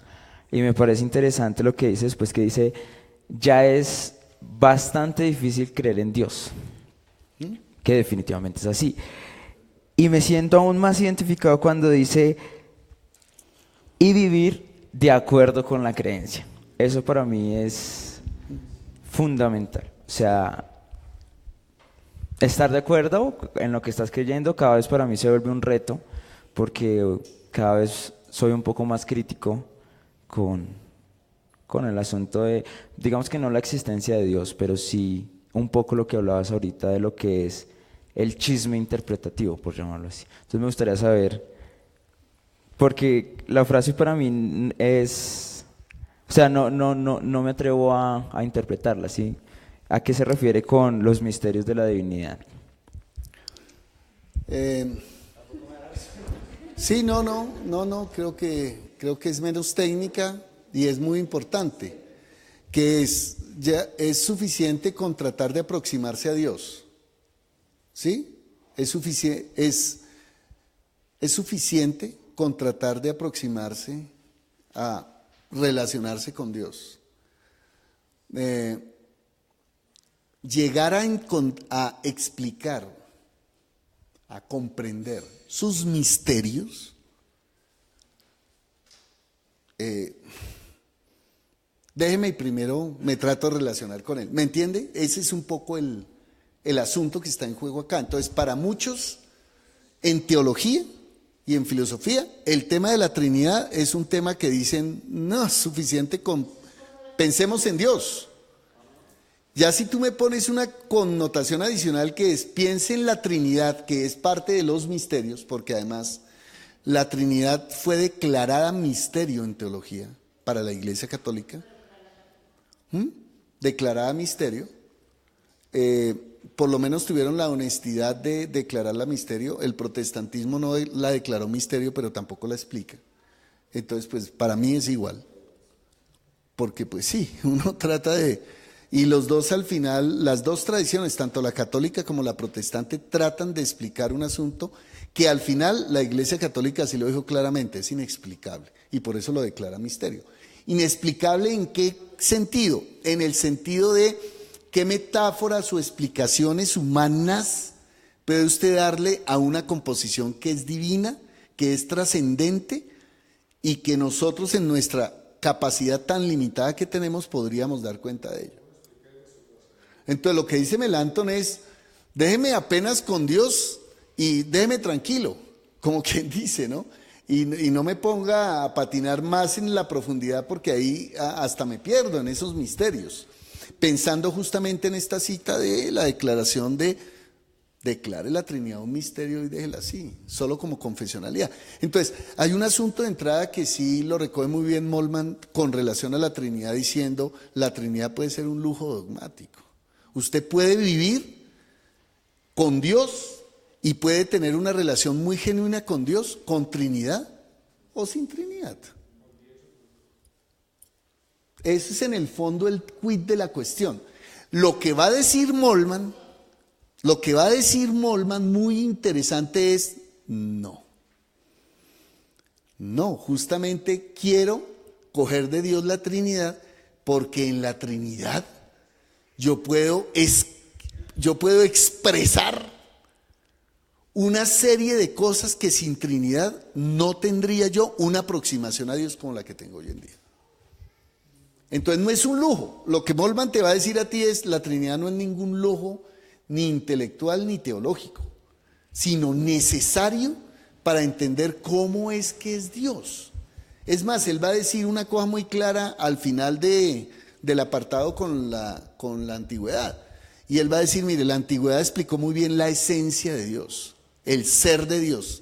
Y me parece interesante lo que dice después, que dice, ya es bastante difícil creer en Dios, que definitivamente es así. Y me siento aún más identificado cuando dice, y vivir de acuerdo con la creencia. Eso para mí es fundamental. O sea, estar de acuerdo en lo que estás creyendo cada vez para mí se vuelve un reto, porque cada vez soy un poco más crítico con el asunto de, digamos que no la existencia de Dios, pero sí un poco lo que hablabas ahorita de lo que es el chisme interpretativo, por llamarlo así. Entonces me gustaría saber, porque la frase para mí es, o sea, no me atrevo a interpretarla, ¿sí? ¿A qué se refiere con los misterios de la divinidad? Sí, no, creo que es menos técnica y es muy importante, que es suficiente con tratar de aproximarse a Dios, ¿sí? Es suficiente con tratar de aproximarse a relacionarse con Dios. Llegar a explicar, a comprender sus misterios, déjeme y primero me trato de relacionar con él. ¿Me entiende? Ese es un poco el asunto que está en juego acá. Entonces, para muchos, en teología y en filosofía, el tema de la Trinidad es un tema que dicen, no es suficiente con, pensemos en Dios. Ya si tú me pones una connotación adicional que es, piense en la Trinidad, que es parte de los misterios, porque además la Trinidad fue declarada misterio en teología para la Iglesia Católica. Declarada misterio. por lo menos tuvieron la honestidad de declararla misterio. El protestantismo no la declaró misterio, pero tampoco la explica. Entonces, pues para mí es igual. Porque pues sí, uno trata de... Y los dos al final, las dos tradiciones, tanto la católica como la protestante, tratan de explicar un asunto que al final la Iglesia Católica sí lo dijo claramente, es inexplicable. Y por eso lo declara misterio. ¿Inexplicable en qué sentido? En el sentido de qué metáforas o explicaciones humanas puede usted darle a una composición que es divina, que es trascendente y que nosotros en nuestra capacidad tan limitada que tenemos podríamos dar cuenta de ello. Entonces lo que dice Melanchthon es, déjeme apenas con Dios y déjeme tranquilo, como quien dice, ¿no? Y no me ponga a patinar más en la profundidad porque ahí hasta me pierdo en esos misterios. Pensando justamente en esta cita de la declaración de declare la Trinidad un misterio y déjela así, solo como confesionalidad. Entonces, hay un asunto de entrada que sí lo recoge muy bien Moltmann con relación a la Trinidad, diciendo la Trinidad puede ser un lujo dogmático. Usted puede vivir con Dios y puede tener una relación muy genuina con Dios, con Trinidad o sin Trinidad. Ese es en el fondo el quid de la cuestión. Lo que va a decir Moltmann muy interesante es no. No, justamente quiero coger de Dios la Trinidad porque en la Trinidad yo puedo expresar una serie de cosas que sin Trinidad no tendría yo una aproximación a Dios como la que tengo hoy en día. Entonces no es un lujo. Lo que Moltmann te va a decir a ti es, la Trinidad no es ningún lujo ni intelectual ni teológico, sino necesario para entender cómo es que es Dios. Es más, él va a decir una cosa muy clara al final del apartado con la antigüedad. Y él va a decir, mire, la antigüedad explicó muy bien la esencia de Dios, el ser de Dios,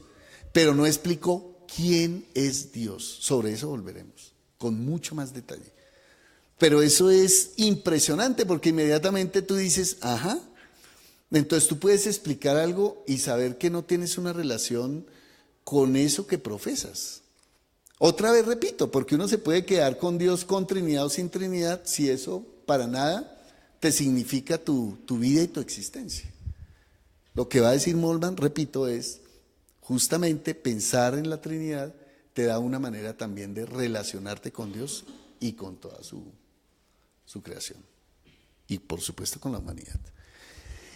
pero no explicó quién es Dios. Sobre eso volveremos, con mucho más detalle. Pero eso es impresionante porque inmediatamente tú dices, ajá, entonces tú puedes explicar algo y saber que no tienes una relación con eso que profesas. Otra vez repito, porque uno se puede quedar con Dios con Trinidad o sin Trinidad si eso para nada te significa tu vida y tu existencia. Lo que va a decir Moltmann, repito, es justamente pensar en la Trinidad te da una manera también de relacionarte con Dios y con toda su creación. Y por supuesto con la humanidad.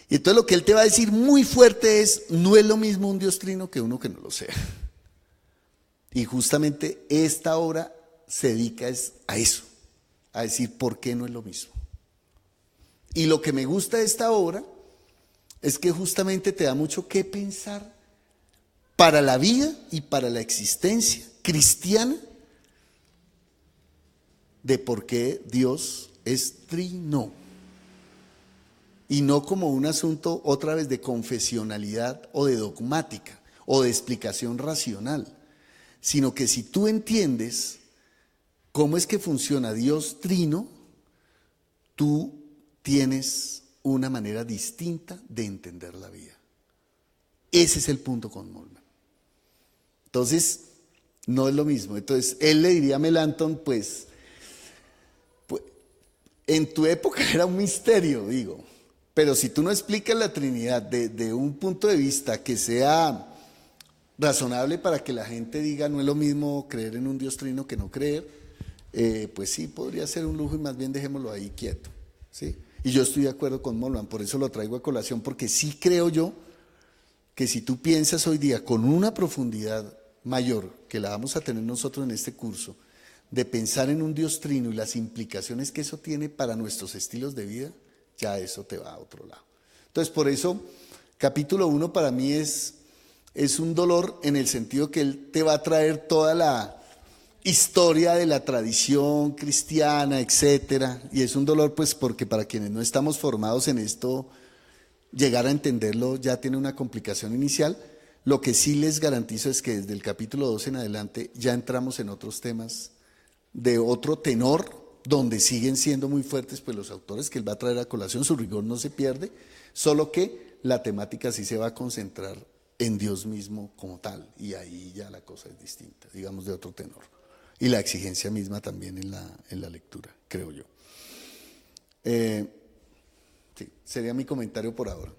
Y entonces lo que él te va a decir muy fuerte es, no es lo mismo un Dios trino que uno que no lo sea. Y justamente esta obra se dedica a eso, a decir por qué no es lo mismo. Y lo que me gusta de esta obra es que justamente te da mucho que pensar para la vida y para la existencia cristiana de por qué Dios es trino. Y no como un asunto otra vez de confesionalidad o de dogmática o de explicación racional, sino que si tú entiendes cómo es que funciona Dios trino, tú tienes una manera distinta de entender la vida. Ese es el punto con Moltmann. Entonces, no es lo mismo. Entonces, él le diría a Melanchthon, pues en tu época era un misterio, digo. Pero si tú no explicas la Trinidad de un punto de vista que sea razonable para que la gente diga no es lo mismo creer en un Dios trino que no creer, pues sí, podría ser un lujo y más bien dejémoslo ahí quieto, ¿sí? Y yo estoy de acuerdo con Moltmann, por eso lo traigo a colación, porque sí creo yo que si tú piensas hoy día con una profundidad mayor, que la vamos a tener nosotros en este curso, de pensar en un Dios trino y las implicaciones que eso tiene para nuestros estilos de vida, ya eso te va a otro lado. Entonces, por eso, capítulo 1 para mí es un dolor en el sentido que él te va a traer toda la historia de la tradición cristiana, etcétera, y es un dolor pues porque para quienes no estamos formados en esto, llegar a entenderlo ya tiene una complicación inicial. Lo que sí les garantizo es que desde el capítulo 2 en adelante ya entramos en otros temas de otro tenor donde siguen siendo muy fuertes pues los autores que él va a traer a colación, su rigor no se pierde, solo que la temática sí se va a concentrar en Dios mismo como tal, y ahí ya la cosa es distinta, digamos de otro tenor. Y la exigencia misma también en la lectura, creo yo. Sí, sería mi comentario por ahora.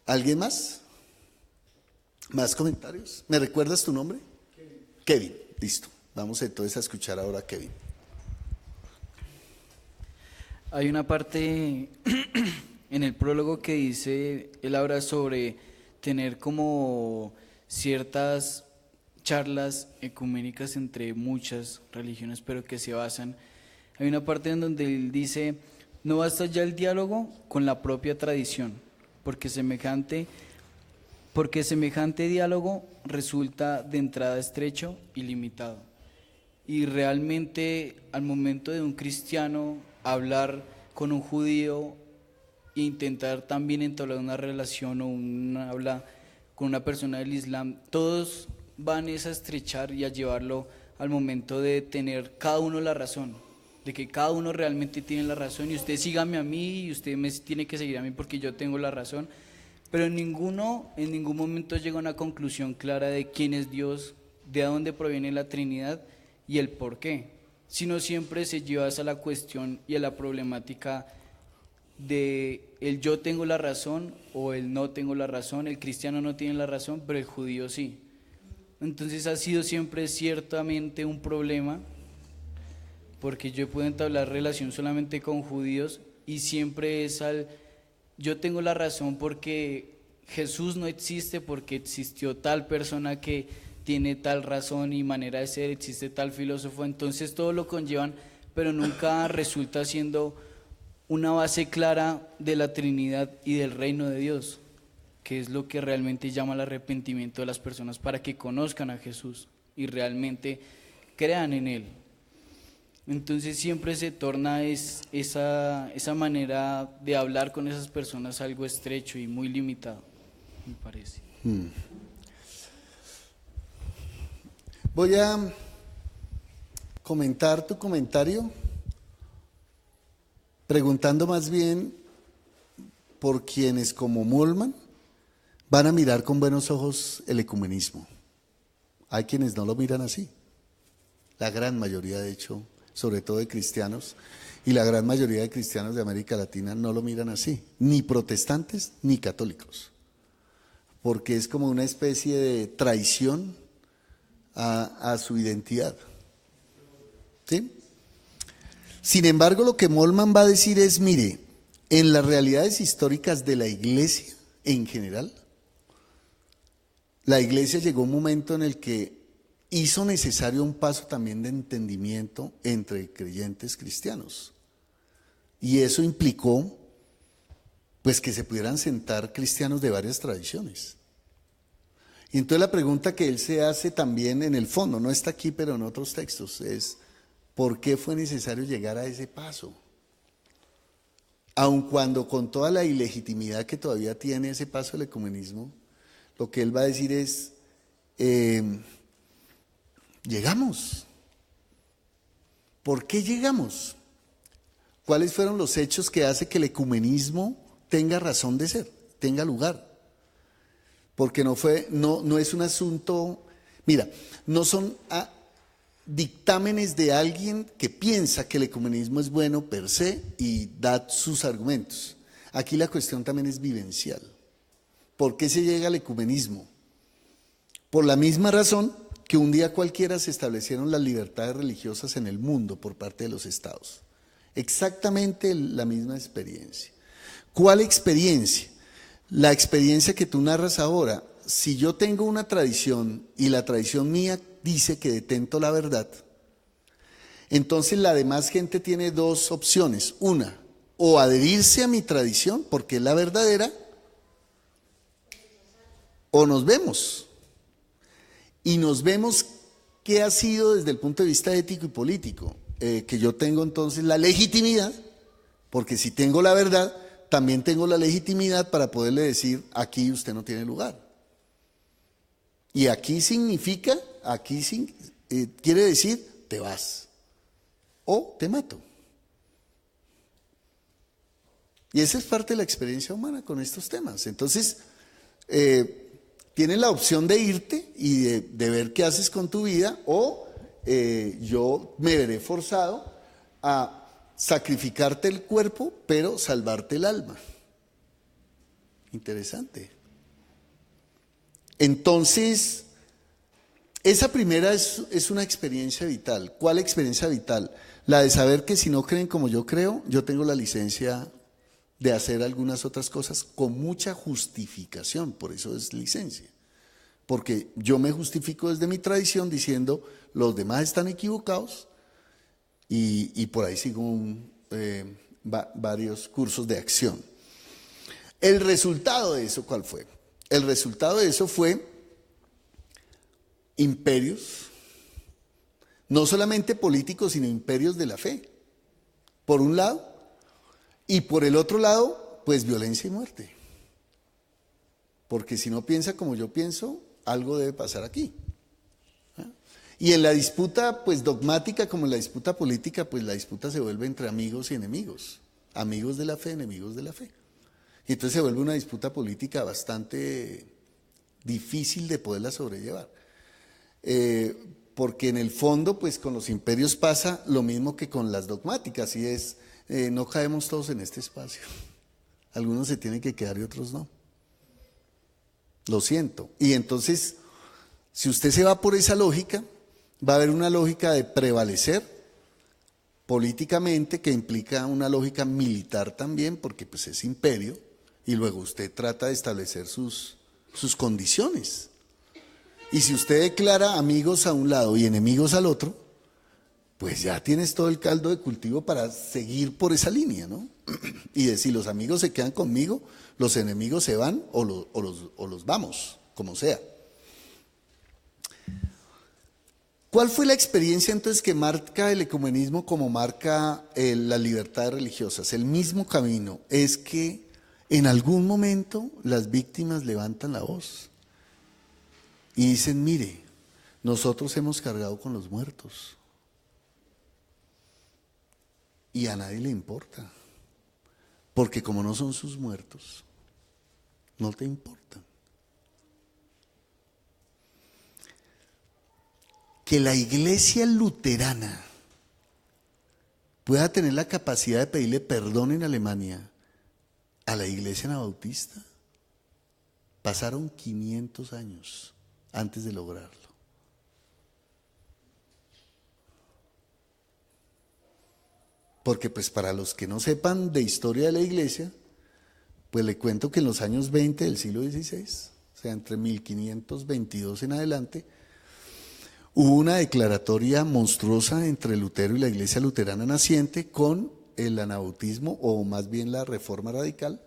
¿Alguien más? ¿Más comentarios? ¿Me recuerdas tu nombre? Kevin, listo. Vamos entonces a escuchar ahora a Kevin. Hay una parte en el prólogo que dice, él habla sobre tener como ciertas charlas ecuménicas entre muchas religiones, pero que se basan. Hay una parte en donde él dice, no basta ya el diálogo con la propia tradición, porque semejante diálogo resulta de entrada estrecho y limitado. Y realmente al momento de un cristiano hablar con un judío e intentar también entablar una relación o habla con una persona del Islam, todos van a estrechar y a llevarlo al momento de tener cada uno la razón, de que cada uno realmente tiene la razón y usted sígame a mí y usted me tiene que seguir a mí porque yo tengo la razón, pero en ningún momento llega a una conclusión clara de quién es Dios, de dónde proviene la Trinidad y el por qué, sino siempre se lleva a la cuestión y a la problemática de el yo tengo la razón o el no tengo la razón, el cristiano no tiene la razón, pero el judío sí. Entonces ha sido siempre ciertamente un problema, porque yo puedo entablar relación solamente con judíos y siempre es yo tengo la razón porque Jesús no existe, porque existió tal persona que tiene tal razón y manera de ser, existe tal filósofo, entonces todo lo conllevan, pero nunca resulta siendo una base clara de la Trinidad y del reino de Dios, que es lo que realmente llama al arrepentimiento de las personas para que conozcan a Jesús y realmente crean en Él. Entonces siempre se torna esa manera de hablar con esas personas algo estrecho y muy limitado, me parece. Voy a comentar tu comentario preguntando más bien por quienes como Molman van a mirar con buenos ojos el ecumenismo. Hay quienes no lo miran así, la gran mayoría de hecho, sobre todo de cristianos, y la gran mayoría de cristianos de América Latina no lo miran así, ni protestantes ni católicos, porque es como una especie de traición a su identidad. ¿Sí? Sin embargo, lo que Molman va a decir es, mire, en las realidades históricas de la Iglesia en general, la Iglesia llegó a un momento en el que hizo necesario un paso también de entendimiento entre creyentes cristianos. Y eso implicó, pues, que se pudieran sentar cristianos de varias tradiciones. Y entonces la pregunta que él se hace también en el fondo, no está aquí pero en otros textos, es ¿por qué fue necesario llegar a ese paso? Aun cuando con toda la ilegitimidad que todavía tiene ese paso del ecumenismo, lo que él va a decir es, llegamos. ¿Por qué llegamos? ¿Cuáles fueron los hechos que hace que el ecumenismo tenga razón de ser, tenga lugar? Porque no es un asunto, mira, no son dictámenes de alguien que piensa que el ecumenismo es bueno per se y da sus argumentos. Aquí la cuestión también es vivencial. ¿Por qué se llega al ecumenismo? Por la misma razón que un día cualquiera se establecieron las libertades religiosas en el mundo por parte de los estados. Exactamente la misma experiencia. ¿Cuál experiencia? La experiencia que tú narras ahora. Si yo tengo una tradición y la tradición mía dice que detento la verdad, entonces la demás gente tiene dos opciones. Una, o adherirse a mi tradición porque es la verdadera, o nos vemos. Y nos vemos qué ha sido desde el punto de vista ético y político. Que yo tengo entonces la legitimidad, porque si tengo la verdad, también tengo la legitimidad para poderle decir, aquí usted no tiene lugar. Y aquí significa, quiere decir, te vas. o te mato. Y esa es parte de la experiencia humana con estos temas. Entonces, tienes la opción de irte y de ver qué haces con tu vida, o yo me veré forzado a sacrificarte el cuerpo, pero salvarte el alma. Interesante. Entonces, esa primera es una experiencia vital. ¿Cuál experiencia vital? La de saber que si no creen como yo creo, yo tengo la licencia de hacer algunas otras cosas con mucha justificación, por eso es licencia. Porque yo me justifico desde mi tradición diciendo, los demás están equivocados, y por ahí sigo varios cursos de acción. El resultado de eso, ¿cuál fue? El resultado de eso fue imperios, no solamente políticos, sino imperios de la fe, por un lado, y por el otro lado, pues violencia y muerte. Porque si no piensa como yo pienso, algo debe pasar aquí. Y en la disputa, pues dogmática, como en la disputa política, pues la disputa se vuelve entre amigos y enemigos. Amigos de la fe, enemigos de la fe. Y entonces se vuelve una disputa política bastante difícil de poderla sobrellevar. Porque en el fondo, pues con los imperios pasa lo mismo que con las dogmáticas, y es, no caemos todos en este espacio. Algunos se tienen que quedar y otros no. Lo siento. Y entonces, si usted se va por esa lógica, va a haber una lógica de prevalecer políticamente, que implica una lógica militar también, porque pues es imperio, y luego usted trata de establecer sus condiciones. Y si usted declara amigos a un lado y enemigos al otro, pues ya tienes todo el caldo de cultivo para seguir por esa línea, ¿no? Y decir, los amigos se quedan conmigo, los enemigos se van, o los vamos, como sea. ¿Cuál fue la experiencia entonces que marca el ecumenismo como marca las libertades religiosas? El mismo camino, es que en algún momento las víctimas levantan la voz y dicen, mire, nosotros hemos cargado con los muertos y a nadie le importa, porque como no son sus muertos, no te importan. Que la iglesia luterana pueda tener la capacidad de pedirle perdón en Alemania a la iglesia anabautista, pasaron 500 años antes de lograrlo. Porque pues para los que no sepan de historia de la iglesia, pues le cuento que en los años 20 del siglo XVI, o sea, entre 1522 en adelante, hubo una declaratoria monstruosa entre Lutero y la iglesia luterana naciente con el anabautismo, o más bien la reforma radical,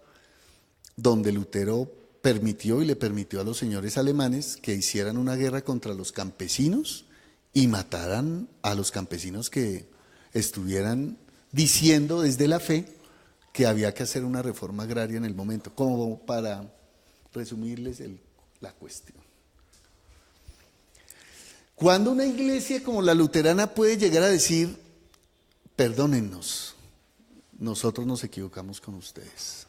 donde Lutero permitió y le permitió a los señores alemanes que hicieran una guerra contra los campesinos y mataran a los campesinos que estuvieran diciendo desde la fe que había que hacer una reforma agraria en el momento, como para resumirles la cuestión. Cuando una iglesia como la luterana puede llegar a decir, perdónennos, nosotros nos equivocamos con ustedes.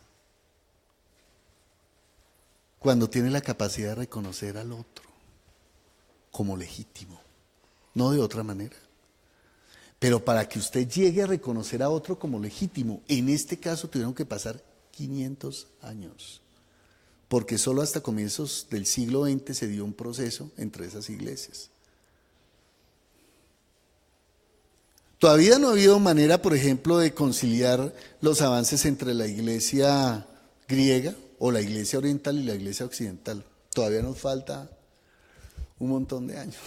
Cuando tiene la capacidad de reconocer al otro como legítimo, no de otra manera. Pero para que usted llegue a reconocer a otro como legítimo, en este caso tuvieron que pasar 500 años. Porque solo hasta comienzos del siglo XX se dio un proceso entre esas iglesias. Todavía no ha habido manera, por ejemplo, de conciliar los avances entre la iglesia griega o la iglesia oriental y la iglesia occidental. Todavía nos falta un montón de años.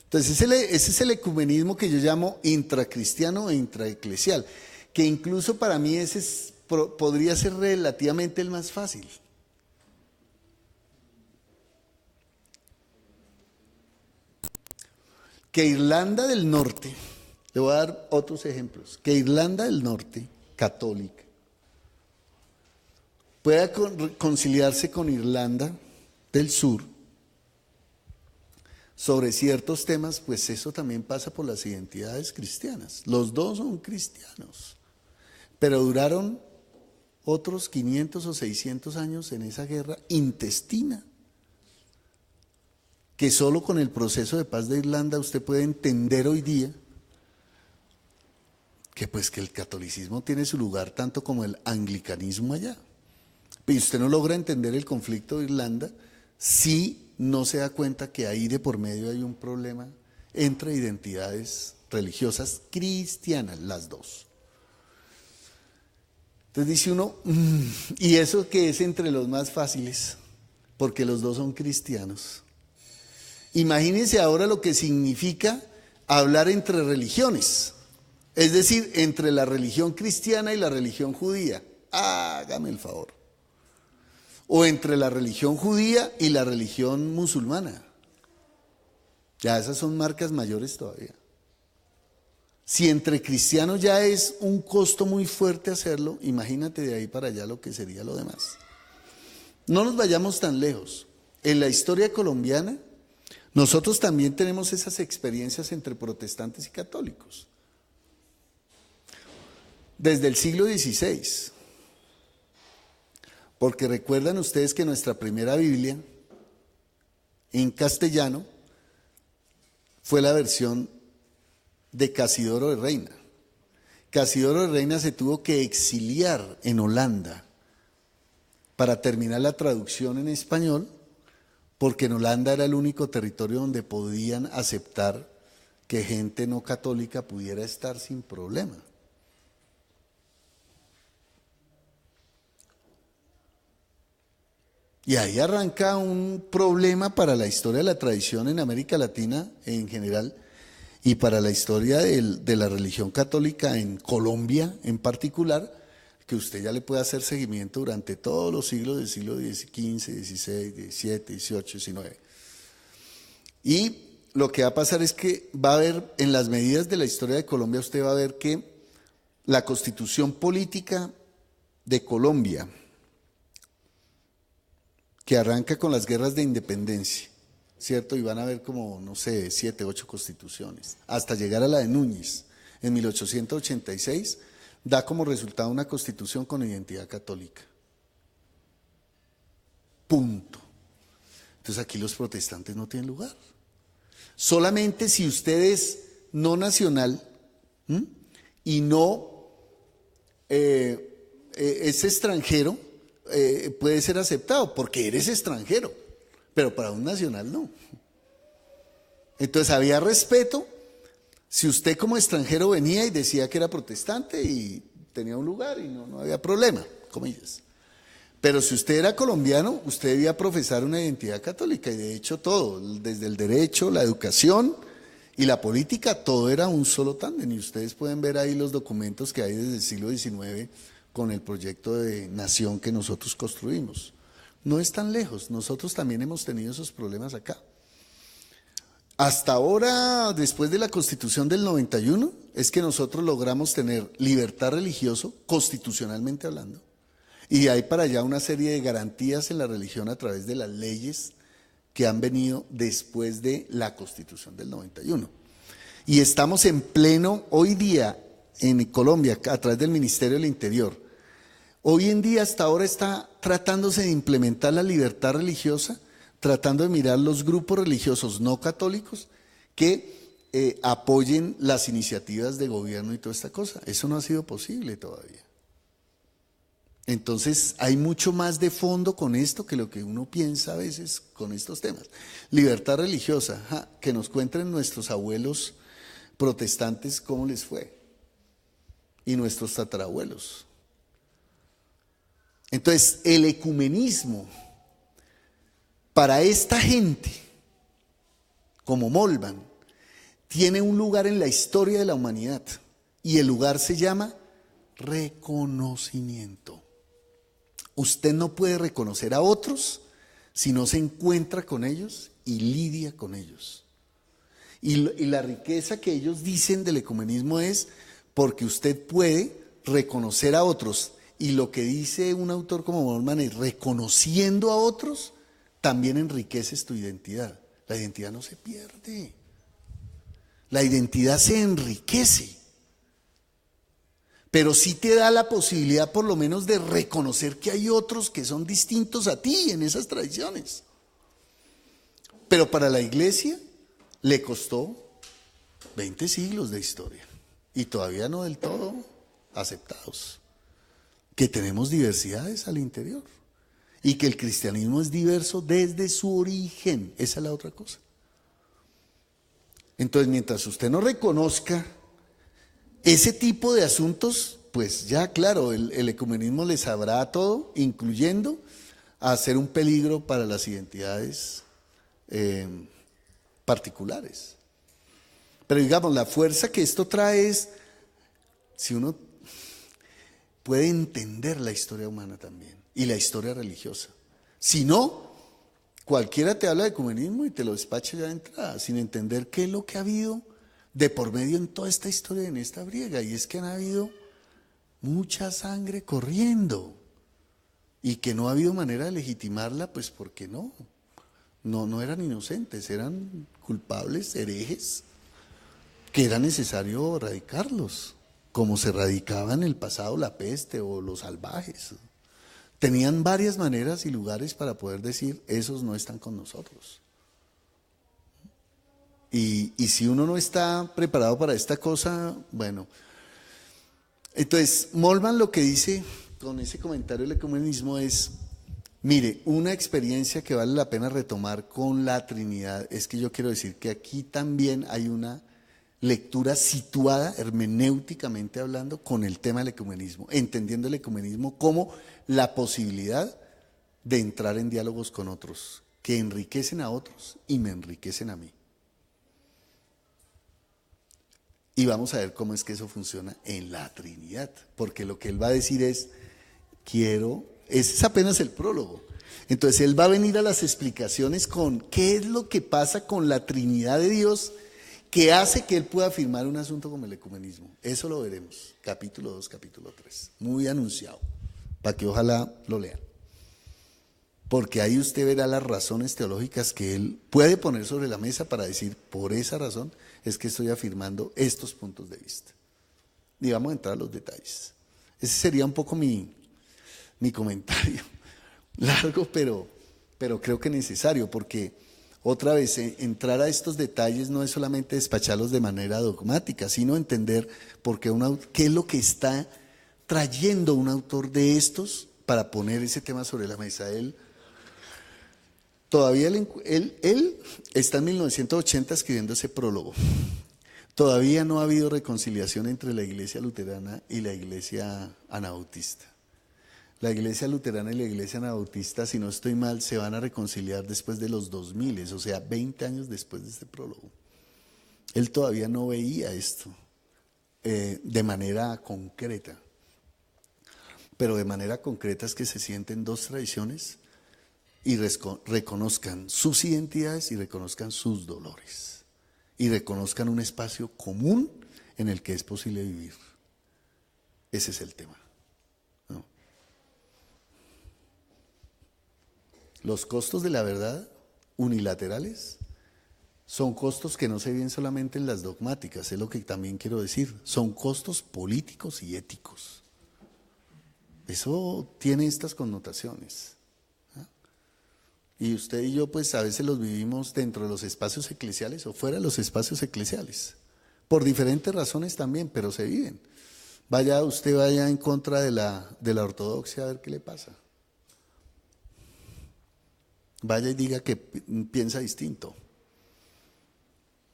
Entonces ese es el ecumenismo que yo llamo intracristiano e intraeclesial, que incluso para mí ese podría ser relativamente el más fácil. Que Irlanda del Norte, le voy a dar otros ejemplos, que Irlanda del Norte, católica, pueda conciliarse con Irlanda del Sur, sobre ciertos temas, pues eso también pasa por las identidades cristianas. Los dos son cristianos, pero duraron otros 500 o 600 años en esa guerra intestina, que solo con el proceso de paz de Irlanda usted puede entender hoy día que pues que el catolicismo tiene su lugar tanto como el anglicanismo allá. Y usted no logra entender el conflicto de Irlanda si no se da cuenta que ahí de por medio hay un problema entre identidades religiosas cristianas, las dos. Entonces dice uno, y eso que es entre los más fáciles, porque los dos son cristianos. Imagínense ahora lo que significa hablar entre religiones, es decir, entre la religión cristiana y la religión judía. Hágame el favor. O entre la religión judía y la religión musulmana. Ya esas son marcas mayores todavía. Si entre cristianos ya es un costo muy fuerte hacerlo, imagínate de ahí para allá lo que sería lo demás. No nos vayamos tan lejos. En la historia colombiana, nosotros también tenemos esas experiencias entre protestantes y católicos. Desde el siglo XVI. Porque recuerdan ustedes que nuestra primera Biblia en castellano fue la versión de Casidoro de Reina. Casidoro de Reina se tuvo que exiliar en Holanda para terminar la traducción en español, porque en Holanda era el único territorio donde podían aceptar que gente no católica pudiera estar sin problema. Y ahí arranca un problema para la historia de la tradición en América Latina en general y para la historia de la religión católica en Colombia en particular, que usted ya le puede hacer seguimiento durante todos los siglos del siglo XV, XVI, XVII, XVIII, XIX. Y lo que va a pasar es que va a haber, en las medidas de la historia de Colombia, usted va a ver que la constitución política de Colombia, que arranca con las guerras de independencia, ¿cierto? Y van a haber como, no sé, 7, 8 constituciones, hasta llegar a la de Núñez, en 1886, da como resultado una constitución con identidad católica. Punto. Entonces aquí los protestantes no tienen lugar. Solamente si usted es no nacional y no es extranjero, puede ser aceptado porque eres extranjero, pero para un nacional no. Entonces había respeto si usted como extranjero venía y decía que era protestante y tenía un lugar y no había problema, comillas. Pero si usted era colombiano, usted debía profesar una identidad católica y de hecho todo, desde el derecho, la educación y la política, todo era un solo tándem. Y ustedes pueden ver ahí los documentos que hay desde el siglo XIX con el proyecto de nación que nosotros construimos. No es tan lejos, nosotros también hemos tenido esos problemas acá. Hasta ahora, después de la Constitución del 91, es que nosotros logramos tener libertad religiosa, constitucionalmente hablando, y de ahí para allá una serie de garantías en la religión a través de las leyes que han venido después de la Constitución del 91. Y estamos en pleno, hoy día, en Colombia, a través del Ministerio del Interior. Hoy en día, hasta ahora, está tratándose de implementar la libertad religiosa, tratando de mirar los grupos religiosos no católicos que apoyen las iniciativas de gobierno y toda esta cosa. Eso no ha sido posible todavía. Entonces, hay mucho más de fondo con esto que lo que uno piensa a veces con estos temas. Libertad religiosa, que nos cuenten nuestros abuelos protestantes cómo les fue, y nuestros tatarabuelos. Entonces, el ecumenismo para esta gente, como Molvan, tiene un lugar en la historia de la humanidad, y el lugar se llama reconocimiento. Usted no puede reconocer a otros si no se encuentra con ellos y lidia con ellos. Y la riqueza que ellos dicen del ecumenismo es porque usted puede reconocer a otros. Y lo que dice un autor como Molman es, reconociendo a otros, también enriqueces tu identidad. La identidad no se pierde. La identidad se enriquece. Pero sí te da la posibilidad por lo menos de reconocer que hay otros que son distintos a ti en esas tradiciones. Pero para la iglesia le costó 20 siglos de historia y todavía no del todo aceptados. Que tenemos diversidades al interior y que el cristianismo es diverso desde su origen. Esa es la otra cosa. Entonces, mientras usted no reconozca ese tipo de asuntos, pues ya claro, el ecumenismo le sabrá a todo, incluyendo a ser un peligro para las identidades particulares. Pero digamos, la fuerza que esto trae es, si uno puede entender la historia humana también y la historia religiosa. Si no, cualquiera te habla de ecumenismo y te lo despacha ya de entrada, sin entender qué es lo que ha habido de por medio en toda esta historia, en esta briega, y es que han habido mucha sangre corriendo y que no ha habido manera de legitimarla, pues porque no eran inocentes, eran culpables, herejes, que era necesario erradicarlos, como se erradicaba en el pasado la peste o los salvajes. Tenían varias maneras y lugares para poder decir, esos no están con nosotros. Y si uno no está preparado para esta cosa, bueno. Entonces, Moltmann lo que dice con ese comentario del ecumenismo es, mire, una experiencia que vale la pena retomar con la Trinidad es que yo quiero decir que aquí también hay una lectura situada hermenéuticamente hablando con el tema del ecumenismo, entendiendo el ecumenismo como la posibilidad de entrar en diálogos con otros, que enriquecen a otros y me enriquecen a mí. Y vamos a ver cómo es que eso funciona en la Trinidad, porque lo que él va a decir es, ese es apenas el prólogo. Entonces él va a venir a las explicaciones con qué es lo que pasa con la Trinidad de Dios que hace que él pueda afirmar un asunto como el ecumenismo. Eso lo veremos, capítulo 2, capítulo 3, muy anunciado, para que ojalá lo lean. Porque ahí usted verá las razones teológicas que él puede poner sobre la mesa para decir, por esa razón es que estoy afirmando estos puntos de vista. Y vamos a entrar a los detalles. Ese sería un poco mi comentario. Largo, pero creo que necesario, porque otra vez entrar a estos detalles no es solamente despacharlos de manera dogmática, sino entender qué es lo que está trayendo un autor de estos para poner ese tema sobre la mesa. Todavía él está en 1980 escribiendo ese prólogo. Todavía no ha habido reconciliación entre la iglesia luterana y la iglesia anabautista. La iglesia luterana y la iglesia anabautista, si no estoy mal, se van a reconciliar después de los 2000, o sea, 20 años después de este prólogo. Él todavía no veía esto de manera concreta. Pero de manera concreta es que se sienten dos tradiciones y reconozcan sus identidades y reconozcan sus dolores y reconozcan un espacio común en el que es posible vivir. Ese es el tema, ¿no? Los costos de la verdad unilaterales son costos que no se ven solamente en las dogmáticas, es lo que también quiero decir, son costos políticos y éticos. Eso tiene estas connotaciones. Y usted y yo pues a veces los vivimos dentro de los espacios eclesiales o fuera de los espacios eclesiales, por diferentes razones también, pero se viven. Usted vaya en contra de la ortodoxia a ver qué le pasa. Vaya y diga que piensa distinto.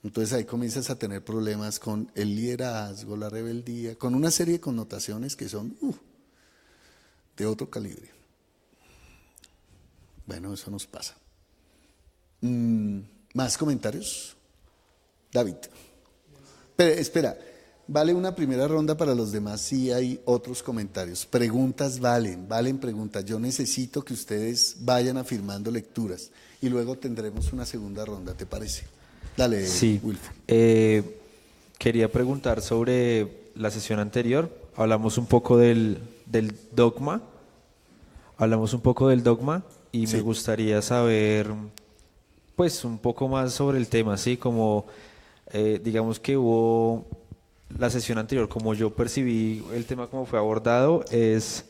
Entonces ahí comienzas a tener problemas con el liderazgo, la rebeldía, con una serie de connotaciones que son de otro calibre. Bueno, eso nos pasa. ¿Más comentarios? David. Pero, espera, vale una primera ronda para los demás si hay otros comentarios. Preguntas valen preguntas. Yo necesito que ustedes vayan afirmando lecturas y luego tendremos una segunda ronda, ¿te parece? Dale, sí. Wilfred. Quería preguntar sobre la sesión anterior. Hablamos un poco del dogma. Y Sí. me gustaría saber pues un poco más sobre el tema, ¿sí? Como digamos que hubo la sesión anterior, como yo percibí el tema como fue abordado, es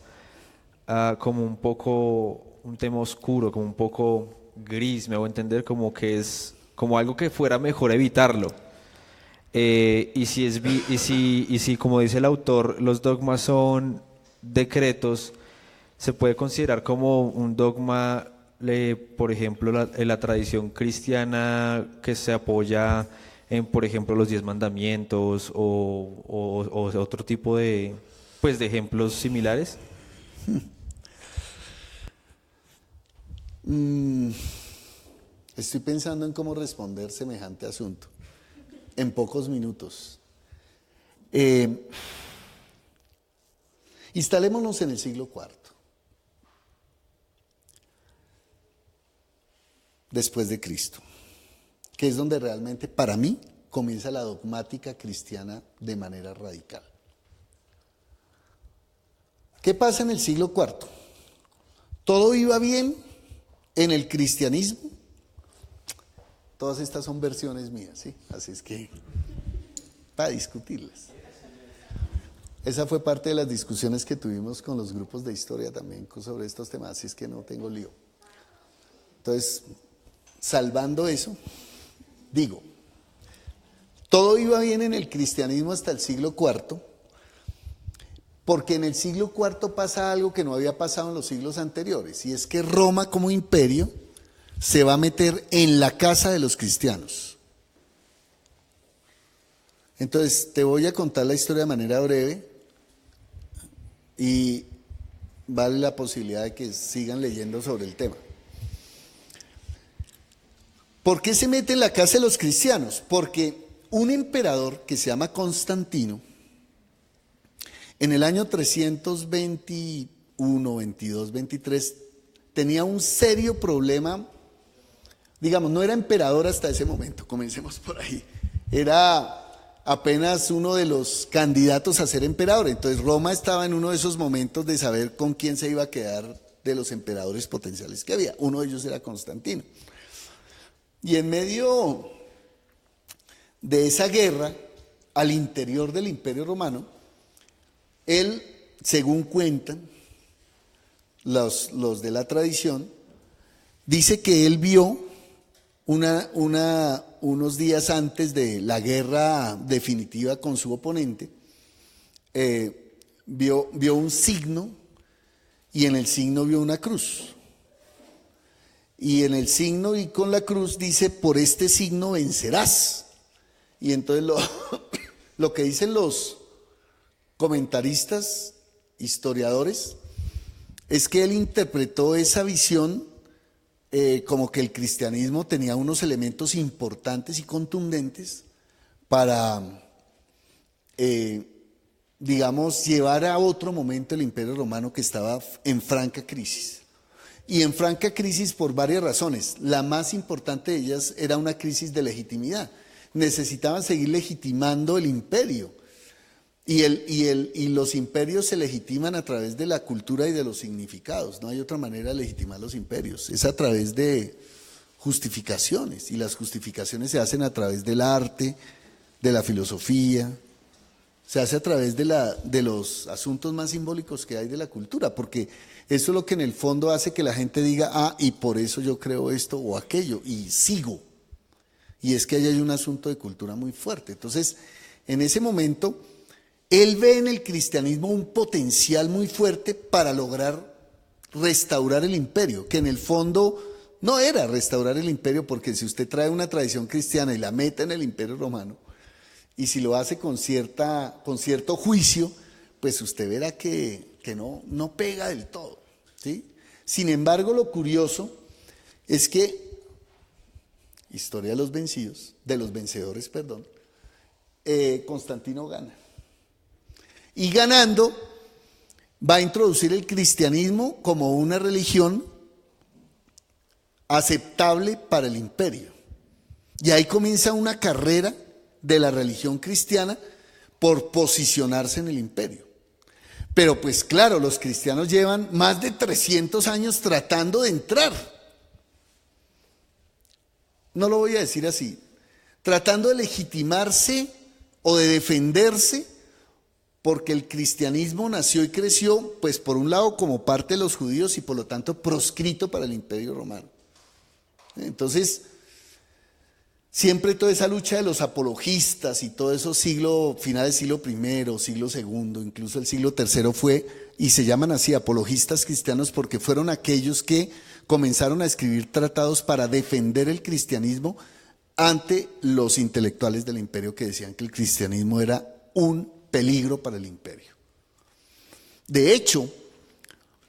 como un poco un tema oscuro, como un poco gris, me hago entender, como que es como algo que fuera mejor evitarlo. Y si, como dice el autor, los dogmas son decretos, se puede considerar como un dogma, por ejemplo, la tradición cristiana que se apoya en, por ejemplo, los 10 mandamientos o otro tipo de, pues, de ejemplos similares. Estoy pensando en cómo responder semejante asunto en pocos minutos. Instalémonos en el siglo IV, después de Cristo, que es donde realmente para mí comienza la dogmática cristiana de manera radical. ¿Qué pasa en el siglo IV? Todo iba bien en el cristianismo. Todas estas son versiones mías, ¿sí? Así es que, para discutirlas. Esa fue parte de las discusiones que tuvimos con los grupos de historia también sobre estos temas, así es que no tengo lío. Entonces, salvando eso, digo, todo iba bien en el cristianismo hasta el siglo IV, porque en el siglo IV pasa algo que no había pasado en los siglos anteriores, y es que Roma como imperio se va a meter en la casa de los cristianos. Entonces, te voy a contar la historia de manera breve y vale la posibilidad de que sigan leyendo sobre el tema. ¿Por qué se mete en la casa de los cristianos? Porque un emperador que se llama Constantino, en el año 321, 22, 23, tenía un serio problema. Digamos, no era emperador hasta ese momento, comencemos por ahí. Era apenas uno de los candidatos a ser emperador. Entonces Roma estaba en uno de esos momentos de saber con quién se iba a quedar de los emperadores potenciales que había. Uno de ellos era Constantino. Y en medio de esa guerra, al interior del Imperio Romano, él, según cuentan los de la tradición, dice que él vio unos días antes de la guerra definitiva con su oponente, vio un signo y en el signo vio una cruz. Y en el signo y con la cruz dice, por este signo vencerás. Y entonces lo que dicen los comentaristas, historiadores, es que él interpretó esa visión como que el cristianismo tenía unos elementos importantes y contundentes para, digamos, llevar a otro momento el Imperio Romano que estaba en franca crisis. Y en franca crisis por varias razones. La más importante de ellas era una crisis de legitimidad. Necesitaban seguir legitimando el imperio. Y los imperios se legitiman a través de la cultura y de los significados. No hay otra manera de legitimar los imperios. Es a través de justificaciones. Y las justificaciones se hacen a través del arte, de la filosofía. Se hace a través de los asuntos más simbólicos que hay de la cultura. Porque eso es lo que en el fondo hace que la gente diga, y por eso yo creo esto o aquello. Y sigo. Y es que ahí hay un asunto de cultura muy fuerte. Entonces, en ese momento, él ve en el cristianismo un potencial muy fuerte para lograr restaurar el imperio, que en el fondo no era restaurar el imperio, porque si usted trae una tradición cristiana y la mete en el Imperio Romano, y si lo hace con cierto juicio, pues usted verá que no pega del todo, ¿sí? Sin embargo, lo curioso es que, historia de los vencedores, Constantino gana. Y ganando, va a introducir el cristianismo como una religión aceptable para el imperio. Y ahí comienza una carrera de la religión cristiana por posicionarse en el imperio. Pero pues claro, los cristianos llevan más de 300 años tratando de entrar. no lo voy a decir así, tratando de legitimarse o de defenderse, porque el cristianismo nació y creció, pues por un lado como parte de los judíos y por lo tanto proscrito para el Imperio Romano. Entonces, siempre toda esa lucha de los apologistas y todo eso, finales del siglo I, siglo II, incluso el siglo III fue, y se llaman así, apologistas cristianos, porque fueron aquellos que comenzaron a escribir tratados para defender el cristianismo ante los intelectuales del imperio que decían que el cristianismo era un peligro para el imperio. De hecho,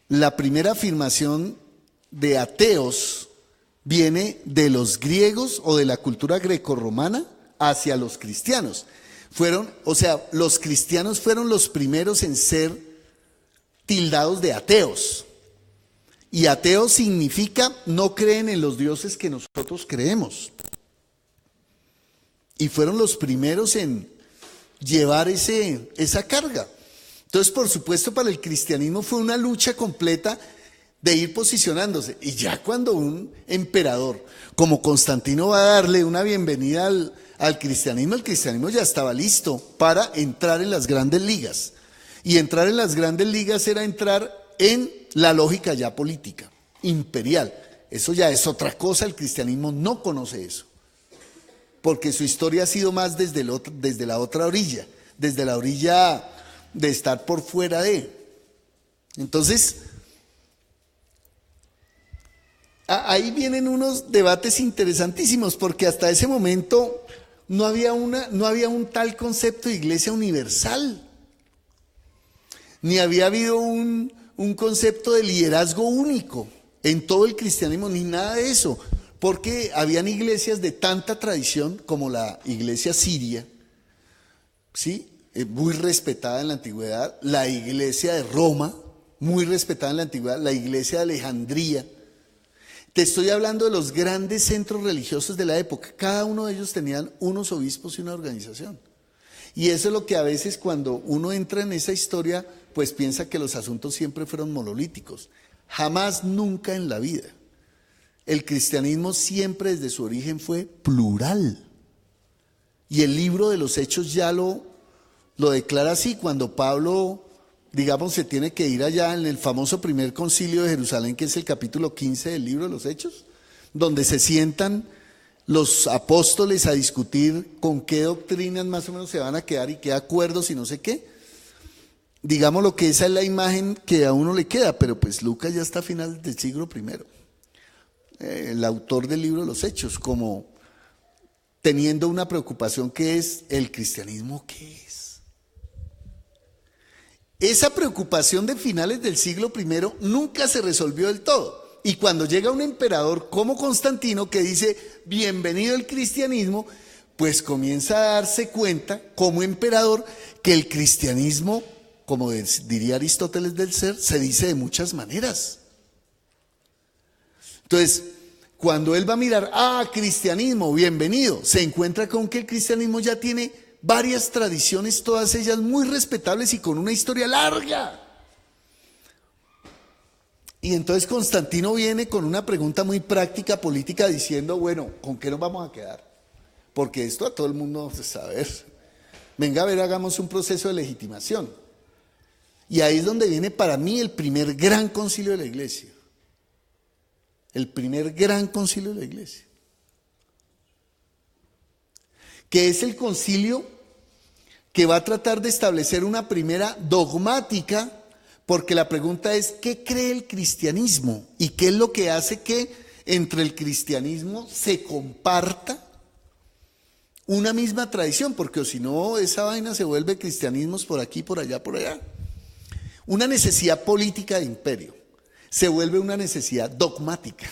la primera afirmación de ateos viene de los griegos o de la cultura grecorromana hacia los cristianos. Los cristianos fueron los primeros en ser tildados de ateos. Y ateo significa no creen en los dioses que nosotros creemos. Y fueron los primeros en llevar esa carga. Entonces, por supuesto, para el cristianismo fue una lucha completa de ir posicionándose. Y ya cuando un emperador como Constantino va a darle una bienvenida al cristianismo, el cristianismo ya estaba listo para entrar en las grandes ligas. Y entrar en las grandes ligas era entrar en la lógica ya política, imperial. Eso ya es otra cosa, el cristianismo no conoce eso. Porque su historia ha sido más desde la otra orilla, desde la orilla de estar por fuera de. Entonces, ahí vienen unos debates interesantísimos, porque hasta ese momento no había un tal concepto de iglesia universal, ni había habido un concepto de liderazgo único en todo el cristianismo, ni nada de eso. Porque habían iglesias de tanta tradición como la iglesia siria, ¿sí? Muy respetada en la antigüedad, la iglesia de Roma, muy respetada en la antigüedad, la iglesia de Alejandría. Te estoy hablando de los grandes centros religiosos de la época, cada uno de ellos tenían unos obispos y una organización. Y eso es lo que a veces cuando uno entra en esa historia, pues piensa que los asuntos siempre fueron monolíticos. Jamás, nunca en la vida. El cristianismo siempre desde su origen fue plural. Y el libro de los Hechos ya lo declara así. Cuando Pablo, digamos, se tiene que ir allá en el famoso primer concilio de Jerusalén, que es el capítulo 15 del libro de los Hechos, donde se sientan los apóstoles a discutir con qué doctrinas más o menos se van a quedar y qué acuerdos y no sé qué. Digamos lo que esa es la imagen que a uno le queda, pero pues Lucas ya está a final del siglo I. El autor del libro de los Hechos, como teniendo una preocupación que es el cristianismo, ¿qué es? Esa preocupación de finales del siglo I nunca se resolvió del todo. Y cuando llega un emperador como Constantino que dice, bienvenido al cristianismo, pues comienza a darse cuenta como emperador que el cristianismo, como diría Aristóteles del ser, se dice de muchas maneras. Entonces, cuando él va a mirar, cristianismo, bienvenido, se encuentra con que el cristianismo ya tiene varias tradiciones, todas ellas muy respetables y con una historia larga. Y entonces Constantino viene con una pregunta muy práctica, política, diciendo, bueno, ¿con qué nos vamos a quedar? Porque esto a todo el mundo se sabe. Venga a ver, hagamos un proceso de legitimación. Y ahí es donde viene para mí el primer gran concilio de la iglesia. El primer gran concilio de la iglesia, que es el concilio que va a tratar de establecer una primera dogmática, porque la pregunta es, ¿qué cree el cristianismo? ¿Y qué es lo que hace que entre el cristianismo se comparta una misma tradición? Porque si no, esa vaina se vuelve cristianismos por aquí, por allá, por allá. Una necesidad política de imperio. Se vuelve una necesidad dogmática,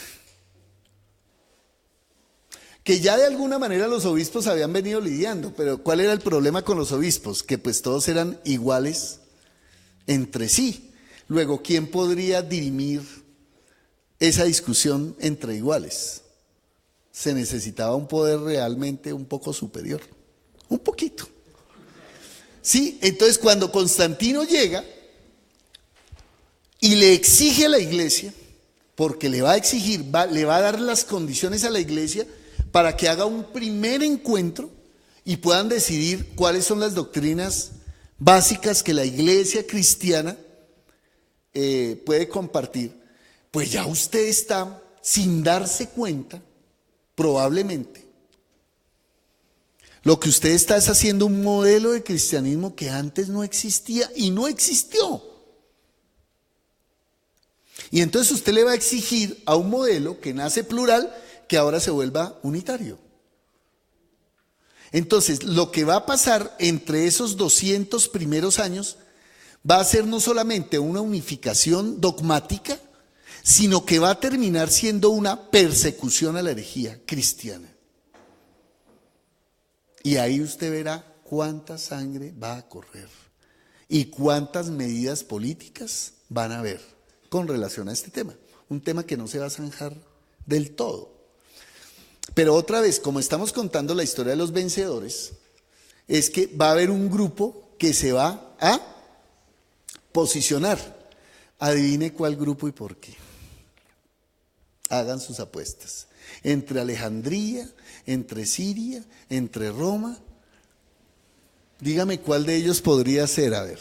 que ya de alguna manera los obispos habían venido lidiando, pero ¿cuál era el problema con los obispos? Que pues todos eran iguales entre sí. Luego, ¿quién podría dirimir esa discusión entre iguales? Se necesitaba un poder realmente un poco superior, un poquito. Sí, entonces cuando Constantino llega y le exige a la iglesia, porque le va a exigir, le va a dar las condiciones a la iglesia para que haga un primer encuentro y puedan decidir cuáles son las doctrinas básicas que la iglesia cristiana puede compartir, pues ya usted está, sin darse cuenta, probablemente, lo que usted está es haciendo un modelo de cristianismo que antes no existía y no existió. Y entonces usted le va a exigir a un modelo que nace plural que ahora se vuelva unitario. Entonces, lo que va a pasar entre esos 200 primeros años va a ser no solamente una unificación dogmática, sino que va a terminar siendo una persecución a la herejía cristiana. Y ahí usted verá cuánta sangre va a correr y cuántas medidas políticas van a haber con relación a este tema. Un tema que no se va a zanjar del todo. Pero otra vez, como estamos contando la historia de los vencedores, es que va a haber un grupo que se va a posicionar. Adivine cuál grupo y por qué. Hagan sus apuestas. Entre Alejandría, entre Siria, entre Roma. Dígame cuál de ellos podría ser, a ver.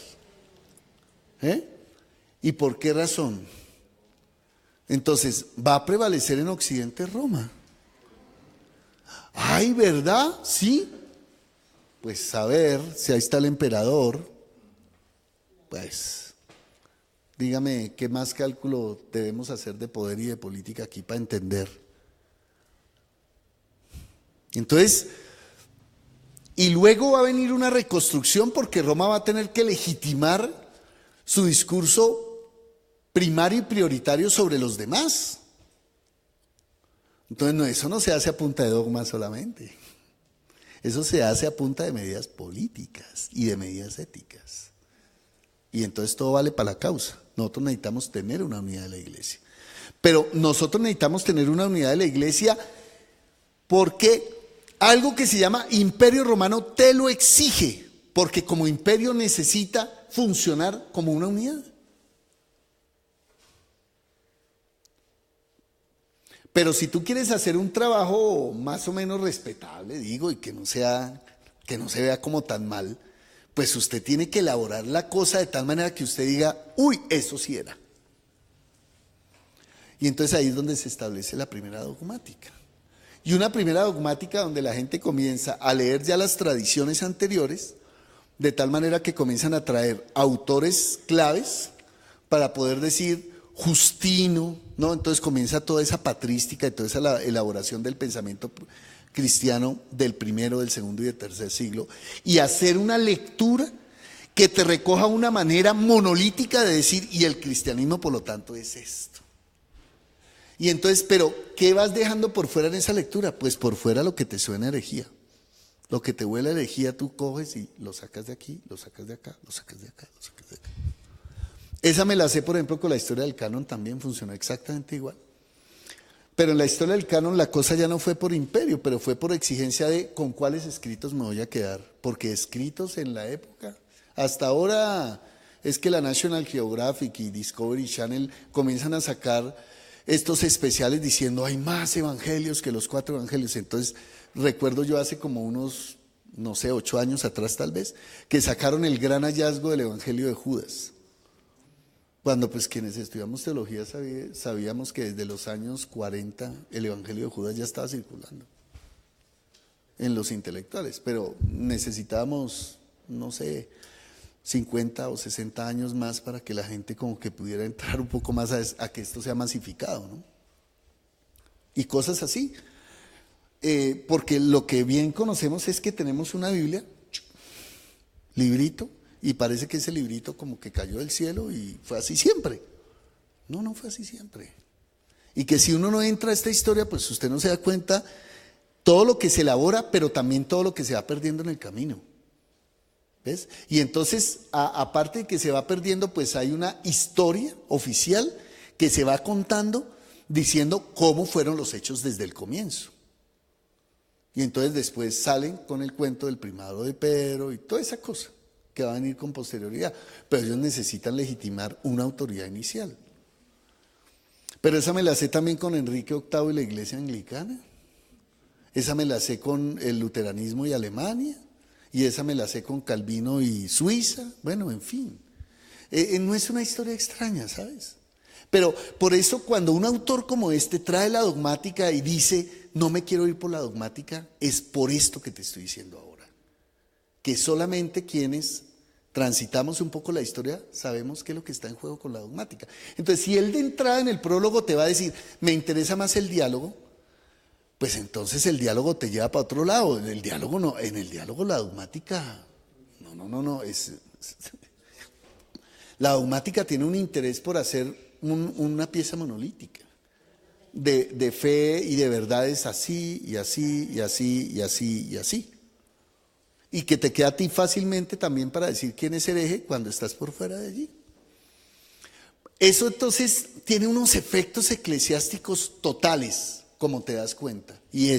¿Y por qué razón? Entonces, va a prevalecer en Occidente Roma. Ay, ¿verdad? Sí. Pues a ver, si ahí está el emperador, pues dígame qué más cálculo debemos hacer de poder y de política aquí para entender. Entonces, y luego va a venir una reconstrucción porque Roma va a tener que legitimar su discurso primario y prioritario sobre los demás. Entonces, no, eso no se hace a punta de dogmas solamente. Eso se hace a punta de medidas políticas y de medidas éticas. Y entonces todo vale para la causa. Nosotros necesitamos tener una unidad de la iglesia. Pero nosotros necesitamos tener una unidad de la iglesia porque algo que se llama Imperio Romano te lo exige. Porque como imperio necesita funcionar como una unidad. Pero si tú quieres hacer un trabajo más o menos respetable, digo, y que no se vea como tan mal, pues usted tiene que elaborar la cosa de tal manera que usted diga, uy, eso sí era. Y entonces ahí es donde se establece la primera dogmática. Y una primera dogmática donde la gente comienza a leer ya las tradiciones anteriores, de tal manera que comienzan a traer autores claves para poder decir Justino, ¿no? Entonces comienza toda esa patrística y toda esa elaboración del pensamiento cristiano del primero, del segundo y del tercer siglo, y hacer una lectura que te recoja una manera monolítica de decir, y el cristianismo por lo tanto es esto. Y entonces, pero ¿qué vas dejando por fuera en esa lectura? Pues por fuera lo que te suena herejía. Lo que te huele a herejía tú coges y lo sacas de aquí, lo sacas de acá, lo sacas de acá, lo sacas de acá. Esa me la sé, por ejemplo, con la historia del canon, también funcionó exactamente igual. Pero en la historia del canon la cosa ya no fue por imperio, pero fue por exigencia de con cuáles escritos me voy a quedar. Porque escritos en la época, hasta ahora es que la National Geographic y Discovery Channel comienzan a sacar estos especiales diciendo hay más evangelios que los 4 evangelios. Entonces recuerdo yo hace como unos, no sé, 8 años atrás tal vez, que sacaron el gran hallazgo del evangelio de Judas. Cuando pues quienes estudiamos teología sabíamos que desde los años 40 el evangelio de Judas ya estaba circulando en los intelectuales, pero necesitábamos, no sé, 50 o 60 años más para que la gente como que pudiera entrar un poco más a que esto sea masificado, ¿no? Y cosas así, porque lo que bien conocemos es que tenemos una Biblia, librito, y parece que ese librito como que cayó del cielo y fue así siempre. No, no fue así siempre. Y que si uno no entra a esta historia, pues usted no se da cuenta todo lo que se elabora, pero también todo lo que se va perdiendo en el camino. ¿Ves? Y entonces, aparte de que se va perdiendo, pues hay una historia oficial que se va contando diciendo cómo fueron los hechos desde el comienzo. Y entonces después salen con el cuento del primado de Pedro y toda esa cosa que va a venir con posterioridad, pero ellos necesitan legitimar una autoridad inicial. Pero esa me la sé también con Enrique VIII y la iglesia anglicana. esa me la sé con el luteranismo y Alemania, y esa me la sé con Calvino y Suiza, bueno, en fin. No es una historia extraña, ¿sabes? Pero por eso cuando un autor como este trae la dogmática y dice, no me quiero ir por la dogmática, es por esto que te estoy diciendo ahora. Que solamente quienes transitamos un poco la historia sabemos qué es lo que está en juego con la dogmática. Entonces, si él de entrada en el prólogo te va a decir, me interesa más el diálogo, pues entonces el diálogo te lleva para otro lado. En el diálogo no, en el diálogo la dogmática, no, la dogmática tiene un interés por hacer una pieza monolítica de fe y de verdades así y así y así y así y así. Y que te queda a ti fácilmente también para decir quién es hereje cuando estás por fuera de allí. Eso entonces tiene unos efectos eclesiásticos totales, como te das cuenta. Y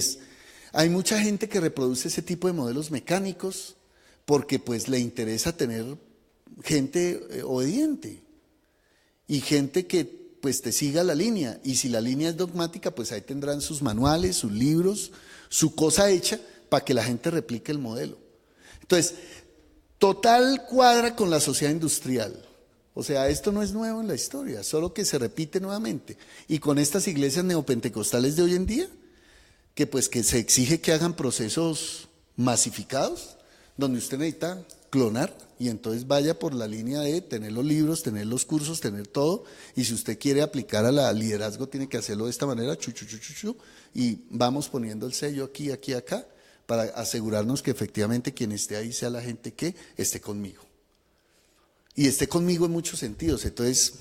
hay mucha gente que reproduce ese tipo de modelos mecánicos porque pues le interesa tener gente obediente y gente que pues te siga la línea. Y si la línea es dogmática, pues ahí tendrán sus manuales, sus libros, su cosa hecha para que la gente replique el modelo. Entonces, total cuadra con la sociedad industrial. O sea, esto no es nuevo en la historia, solo que se repite nuevamente. Y con estas iglesias neopentecostales de hoy en día, que pues que se exige que hagan procesos masificados, donde usted necesita clonar y entonces vaya por la línea de tener los libros, tener los cursos, tener todo. Y si usted quiere aplicar al liderazgo, tiene que hacerlo de esta manera, y vamos poniendo el sello aquí, aquí, acá, para asegurarnos que efectivamente quien esté ahí sea la gente que esté conmigo. Y esté conmigo en muchos sentidos. Entonces,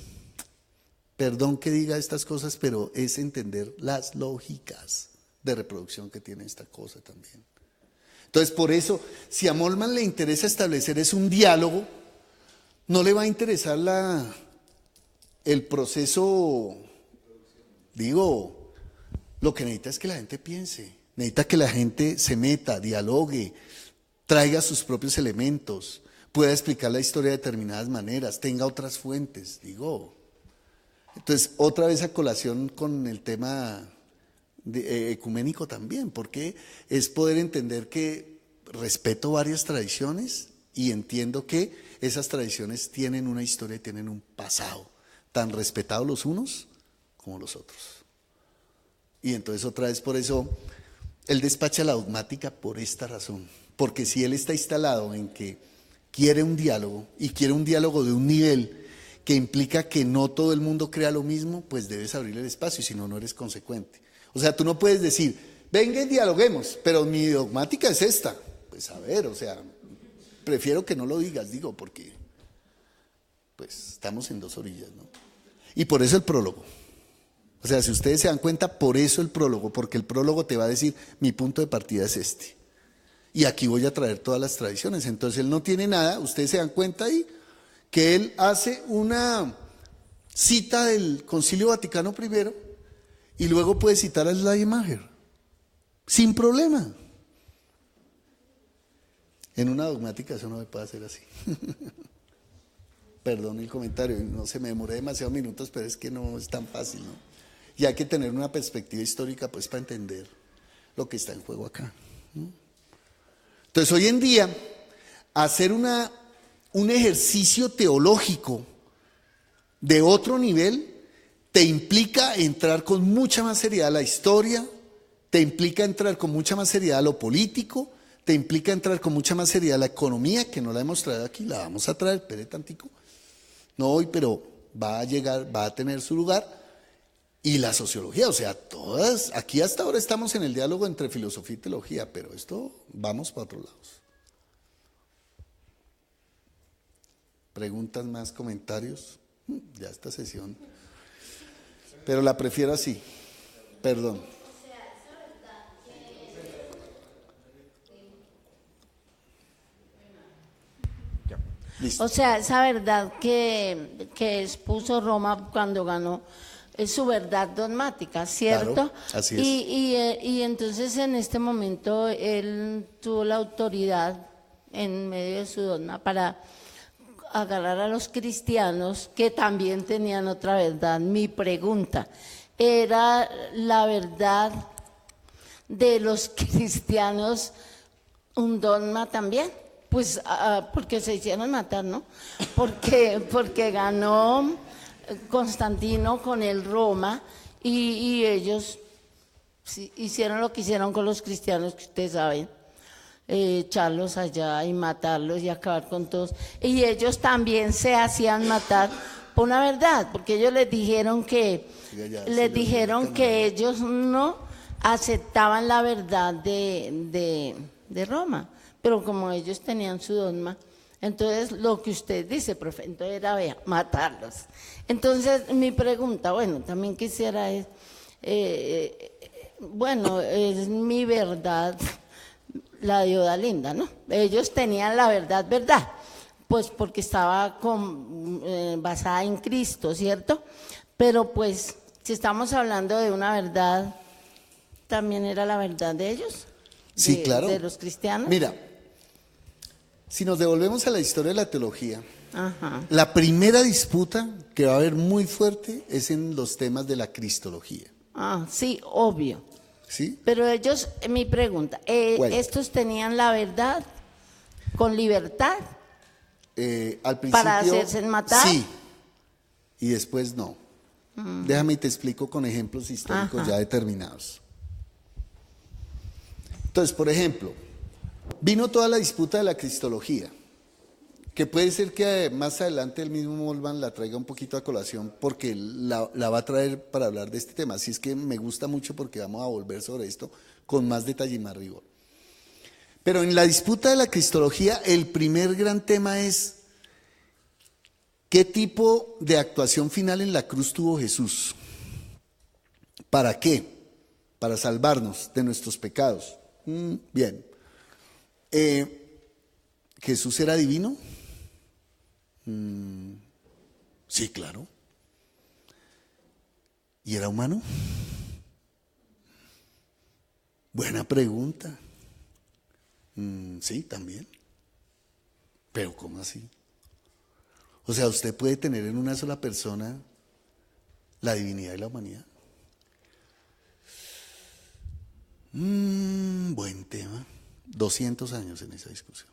perdón que diga estas cosas, pero es entender las lógicas de reproducción que tiene esta cosa también. Entonces, por eso, si a Moltmann le interesa establecer un diálogo, no le va a interesar el proceso, lo que necesita es que la gente piense. Necesita que la gente se meta, dialogue, traiga sus propios elementos, pueda explicar la historia de determinadas maneras, tenga otras fuentes, Entonces, otra vez a colación con el tema ecuménico también, porque es poder entender que respeto varias tradiciones y entiendo que esas tradiciones tienen una historia y tienen un pasado, tan respetados los unos como los otros. Y entonces otra vez por eso él despacha la dogmática por esta razón, porque si él está instalado en que quiere un diálogo y quiere un diálogo de un nivel que implica que no todo el mundo crea lo mismo, pues debes abrirle el espacio, si no, no eres consecuente. O sea, tú no puedes decir, venga y dialoguemos, pero mi dogmática es esta. Pues a ver, prefiero que no lo digas, porque pues estamos en dos orillas, ¿no? Y por eso el prólogo. O sea, si ustedes se dan cuenta, por eso el prólogo, porque el prólogo te va a decir, mi punto de partida es este. Y aquí voy a traer todas las tradiciones. Entonces él no tiene nada, ustedes se dan cuenta ahí, que él hace una cita del Concilio Vaticano I y luego puede citar a Schleiermacher, sin problema. En una dogmática eso no me puede hacer así. Perdón el comentario, no se me demoré demasiados minutos, pero es que no es tan fácil, ¿no? Y hay que tener una perspectiva histórica pues para entender lo que está en juego acá, ¿no? Entonces hoy en día hacer un ejercicio teológico de otro nivel te implica entrar con mucha más seriedad a la historia, te implica entrar con mucha más seriedad a lo político, te implica entrar con mucha más seriedad a la economía, que no la hemos traído aquí, la vamos a traer, espere tantico, no hoy, pero va a llegar, va a tener su lugar. Y la sociología, o sea, todas, aquí hasta ahora estamos en el diálogo entre filosofía y teología, pero esto vamos para otros lados. ¿Preguntas más, comentarios? Ya esta sesión. Pero la prefiero así, perdón. O sea, esa verdad que expuso Roma cuando ganó es su verdad dogmática, ¿cierto? Claro, así es. Y entonces en este momento él tuvo la autoridad en medio de su dogma para agarrar a los cristianos que también tenían otra verdad. Mi pregunta, ¿era la verdad de los cristianos un dogma también, pues porque se hicieron matar, ¿no? Porque ganó Constantino con el Roma y ellos sí, hicieron lo que hicieron con los cristianos, que ustedes saben, echarlos allá y matarlos y acabar con todos. Y ellos también se hacían matar por una verdad, porque ellos les dijeron que ellos no aceptaban la verdad de Roma, pero como ellos tenían su dogma, entonces lo que usted dice, profe, entonces era matarlos. Entonces mi pregunta, bueno, también quisiera es, bueno, es mi verdad, la de Odalinda, ¿no? Ellos tenían la verdad, pues porque estaba basada en Cristo, ¿cierto? Pero pues si estamos hablando de una verdad, ¿también era la verdad de ellos? Sí, claro. De los cristianos. Mira, si nos devolvemos a la historia de la teología, Ajá. la primera disputa que va a haber muy fuerte es en los temas de la cristología. Ah, sí, obvio. ¿Sí? Pero ellos, mi pregunta, Bueno. ¿estos tenían la verdad con libertad Al principio, para hacerse matar? sí, y después no. Déjame y te explico con ejemplos históricos Ajá. ya determinados. Entonces, por ejemplo, vino toda la disputa de la cristología, que puede ser que más adelante el mismo Molman la traiga un poquito a colación, porque la va a traer para hablar de este tema. Así es que me gusta mucho porque vamos a volver sobre esto con más detalle y más rigor. Pero en la disputa de la cristología, el primer gran tema es ¿qué tipo de actuación final en la cruz tuvo Jesús? ¿Para qué? Para salvarnos de nuestros pecados. Bien. ¿Jesús era divino? Sí, claro. ¿Y era humano? Buena pregunta. Sí, también. Pero ¿cómo así? O sea, usted puede tener en una sola persona la divinidad y la humanidad. Buen tema. 200 años en esa discusión.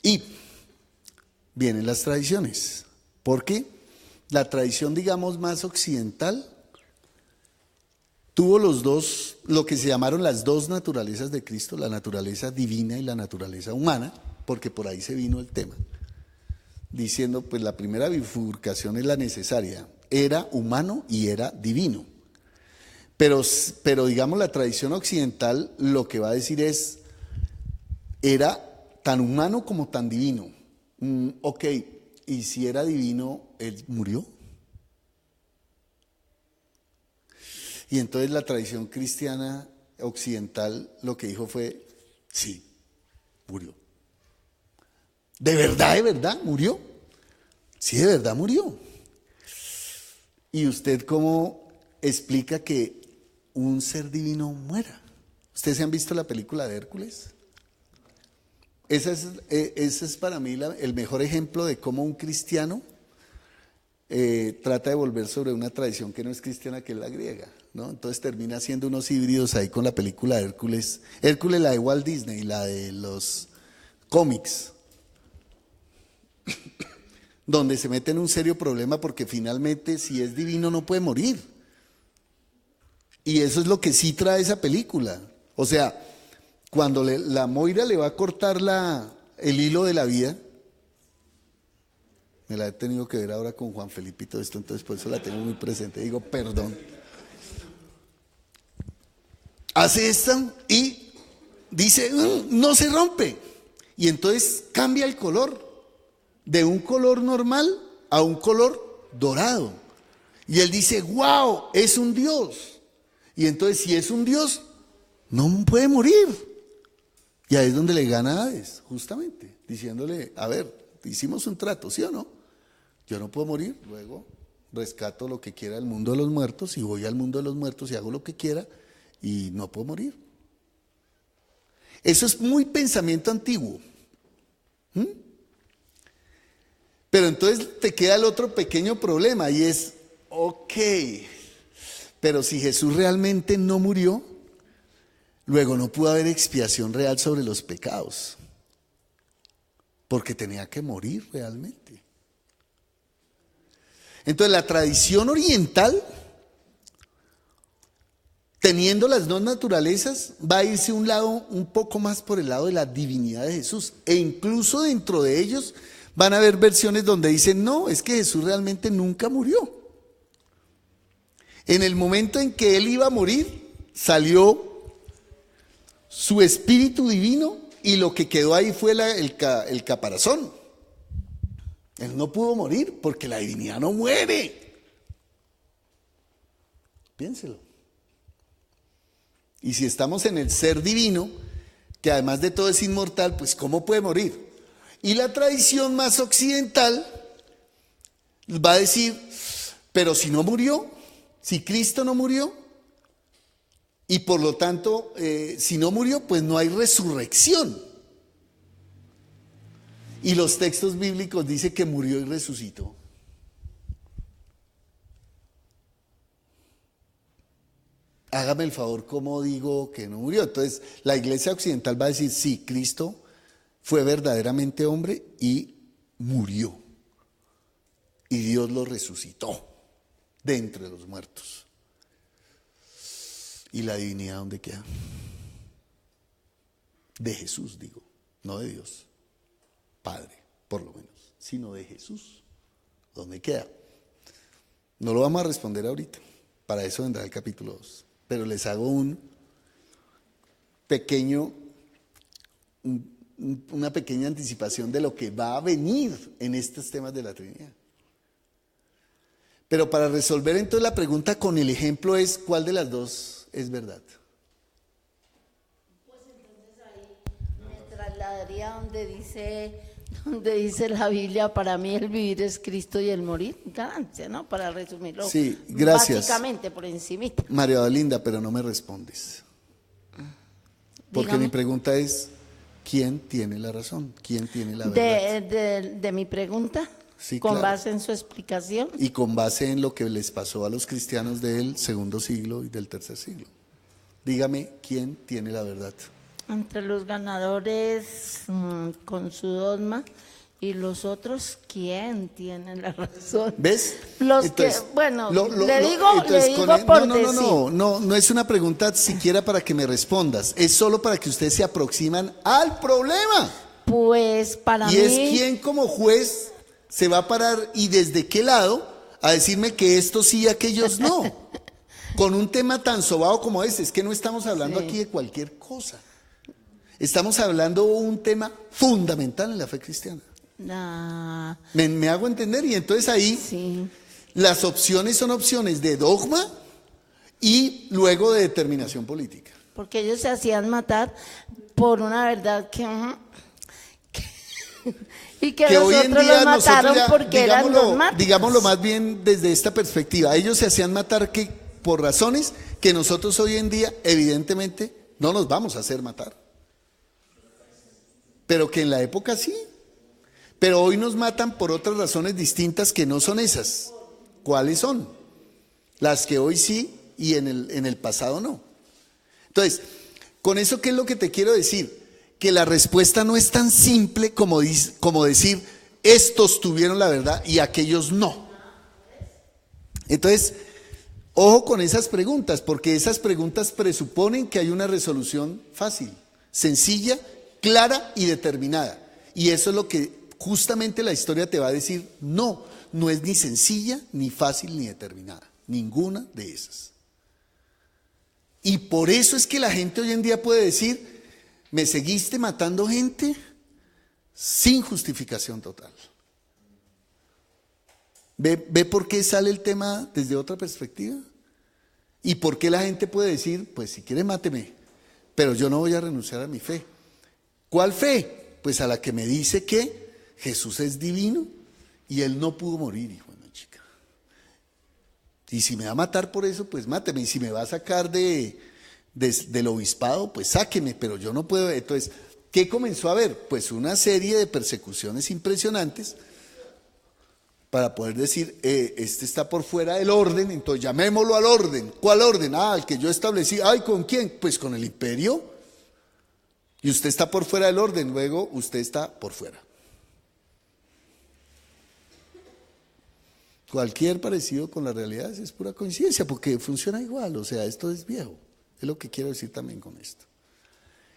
Y vienen las tradiciones. Porque la tradición, digamos, más occidental tuvo los dos, lo que se llamaron las dos naturalezas de Cristo, la naturaleza divina y la naturaleza humana, porque por ahí se vino el tema, diciendo, pues la primera bifurcación es la necesaria, era humano y era divino. Pero digamos, la tradición occidental lo que va a decir es, era tan humano como tan divino. Ok, y si era divino, ¿él murió? Y entonces la tradición cristiana occidental lo que dijo fue, sí, murió. ¿De verdad murió? Sí, de verdad murió. ¿Y usted cómo explica que un ser divino muera? ¿Ustedes han visto la película de Hércules? Ese es para mí el mejor ejemplo de cómo un cristiano trata de volver sobre una tradición que no es cristiana, que es la griega, ¿no? Entonces termina haciendo unos híbridos ahí con la película de Hércules. Hércules, la de Walt Disney, la de los cómics, donde se mete en un serio problema porque finalmente si es divino no puede morir. Y eso es lo que sí trae esa película. O sea, cuando la Moira le va a cortar el hilo de la vida, me la he tenido que ver ahora con Juan Felipe y todo esto, entonces por eso la tengo muy presente. Digo, perdón. Hace esto y dice, no se rompe. Y entonces cambia el color, de un color normal a un color dorado. Y él dice, wow, es un Dios. Y entonces si es un Dios, no puede morir. Y ahí es donde le gana a Hades, justamente, diciéndole, a ver, hicimos un trato, ¿sí o no? Yo no puedo morir, luego rescato lo que quiera del mundo de los muertos y voy al mundo de los muertos y hago lo que quiera y no puedo morir. Eso es muy pensamiento antiguo. Pero entonces te queda el otro pequeño problema y es, ok, Pero si Jesús realmente no murió, luego no pudo haber expiación real sobre los pecados, porque tenía que morir realmente. Entonces la tradición oriental, teniendo las dos naturalezas, va a irse un lado, un poco más por el lado de la divinidad de Jesús. E incluso dentro de ellos van a haber versiones donde dicen, no, es que Jesús realmente nunca murió. En el momento en que Él iba a morir, salió su espíritu divino y lo que quedó ahí fue el caparazón. Él no pudo morir porque la divinidad no muere. Piénselo. Y si estamos en el ser divino, que además de todo es inmortal, pues ¿cómo puede morir? Y la tradición más occidental va a decir, pero si no murió, si Cristo no murió, y por lo tanto, si no murió, pues no hay resurrección. Y los textos bíblicos dicen que murió y resucitó. Hágame el favor, ¿cómo digo que no murió? Entonces, la iglesia occidental va a decir, sí, Cristo fue verdaderamente hombre y murió. Y Dios lo resucitó de entre los muertos. ¿Y la divinidad dónde queda? De Jesús, digo, no de Dios Padre, por lo menos, sino de Jesús. ¿Dónde queda? No lo vamos a responder ahorita, para eso vendrá el capítulo 2. Pero les hago una pequeña anticipación de lo que va a venir en estos temas de la Trinidad. Pero para resolver entonces la pregunta con el ejemplo es, ¿cuál de las dos es verdad? Pues entonces ahí me trasladaría donde dice la Biblia, para mí el vivir es Cristo y el morir ganancia, ¿no? Para resumirlo. Sí, gracias. Básicamente, por encimita. María Olinda, pero no me respondes. Porque Dígame. mi pregunta es, ¿quién tiene la razón? ¿Quién tiene la verdad? De mi pregunta, Sí, con claro. base en su explicación. Y con base en lo que les pasó a los cristianos del segundo siglo y del tercer siglo. Dígame, ¿quién tiene la verdad? Entre los ganadores con su dogma y los otros, ¿quién tiene la razón? ¿Ves? Los Entonces, que, bueno, entonces, le digo con por no es una pregunta siquiera para que me respondas, es solo para que ustedes se aproximan al problema. Pues para Y mí... es quién como juez se va a parar y desde qué lado a decirme que estos sí y aquellos no. Con un tema tan sobado como este, es que no estamos hablando Sí. aquí de cualquier cosa. Estamos hablando de un tema fundamental en la fe cristiana. Me hago entender y entonces ahí Sí. las opciones son opciones de dogma y luego de determinación política. Porque ellos se hacían matar por una verdad y que los hoy en otros día los mataron nosotros ya, porque eran dogmáticos. digámoslo más bien desde esta perspectiva, ellos se hacían matar por razones que nosotros hoy en día evidentemente no nos vamos a hacer matar, pero que en la época sí, pero hoy nos matan por otras razones distintas que no son esas. ¿Cuáles son? Las que hoy sí y en el pasado no. Entonces, con eso, ¿qué es lo que te quiero decir? Que la respuesta no es tan simple como decir, estos tuvieron la verdad y aquellos no. Entonces, ojo con esas preguntas, porque esas preguntas presuponen que hay una resolución fácil, sencilla, clara y determinada. Y eso es lo que justamente la historia te va a decir, no es ni sencilla, ni fácil, ni determinada. Ninguna de esas. Y por eso es que la gente hoy en día puede decir, me seguiste matando gente sin justificación total. ¿Ve por qué sale el tema desde otra perspectiva? ¿Y por qué la gente puede decir, pues si quiere máteme, pero yo no voy a renunciar a mi fe? ¿Cuál fe? Pues a la que me dice que Jesús es divino y Él no pudo morir, hijo de una chica. Y si me va a matar por eso, pues máteme. Y si me va a sacar del obispado, pues sáqueme, pero yo no puedo. Entonces, ¿qué comenzó a haber? Pues una serie de persecuciones impresionantes para poder decir, este está por fuera del orden, entonces llamémoslo al orden. ¿Cuál orden? El que yo establecí. Ay, ¿con quién? Pues con el imperio. Y usted está por fuera del orden, luego usted está por fuera. Cualquier parecido con la realidad es pura coincidencia, porque funciona igual, o sea, esto es viejo. Es lo que quiero decir también con esto.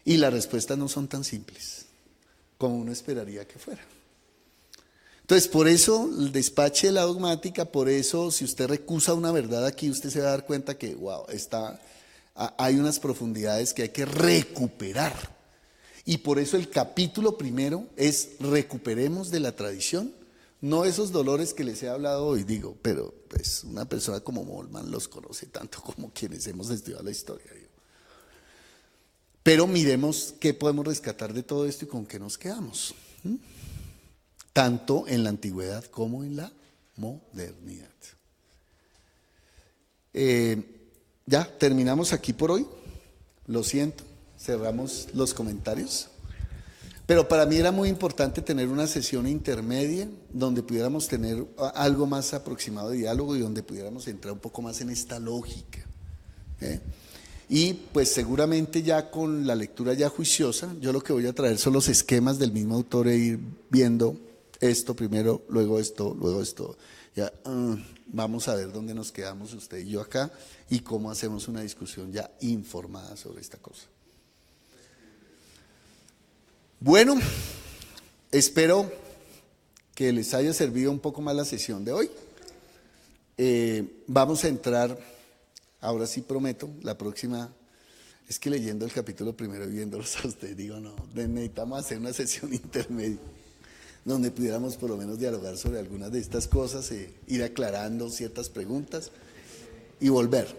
Y las respuestas no son tan simples como uno esperaría que fuera. Entonces, por eso el despache de la dogmática, por eso si usted recusa una verdad aquí, usted se va a dar cuenta que, wow, hay unas profundidades que hay que recuperar. Y por eso el capítulo primero es recuperemos de la tradición, no esos dolores que les he hablado hoy, digo, pero pues una persona como Moltmann los conoce tanto como quienes hemos estudiado la historia. Digo. Pero miremos qué podemos rescatar de todo esto y con qué nos quedamos. Tanto en la antigüedad como en la modernidad. Ya, terminamos aquí por hoy. Lo siento, cerramos los comentarios. Pero para mí era muy importante tener una sesión intermedia donde pudiéramos tener algo más aproximado de diálogo y donde pudiéramos entrar un poco más en esta lógica. Y pues seguramente ya con la lectura ya juiciosa, yo lo que voy a traer son los esquemas del mismo autor e ir viendo esto primero, luego esto, luego esto. Ya, vamos a ver dónde nos quedamos usted y yo acá y cómo hacemos una discusión ya informada sobre esta cosa. Bueno, espero que les haya servido un poco más la sesión de hoy. Vamos a entrar, ahora sí prometo, la próxima, es que leyendo el capítulo primero y viéndolos a ustedes, digo, no, necesitamos hacer una sesión intermedia, donde pudiéramos por lo menos dialogar sobre algunas de estas cosas, ir aclarando ciertas preguntas y volver.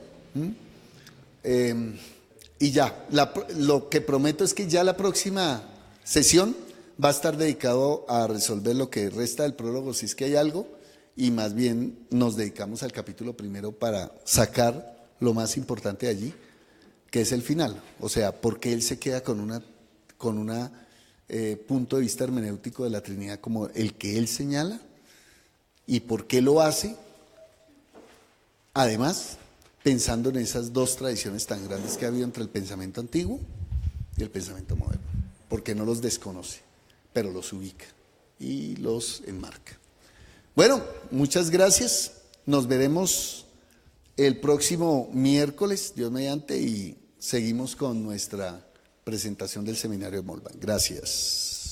Y ya, lo que prometo es que ya la próxima sesión va a estar dedicado a resolver lo que resta del prólogo, si es que hay algo, y más bien nos dedicamos al capítulo primero para sacar lo más importante de allí, que es el final. O sea, por qué él se queda con una punto de vista hermenéutico de la Trinidad como el que él señala y por qué lo hace, además pensando en esas dos tradiciones tan grandes que ha habido entre el pensamiento antiguo y el pensamiento moderno, porque no los desconoce, pero los ubica y los enmarca. Bueno, muchas gracias, nos veremos el próximo miércoles, Dios mediante, y seguimos con nuestra presentación del seminario de Moltmann. Gracias.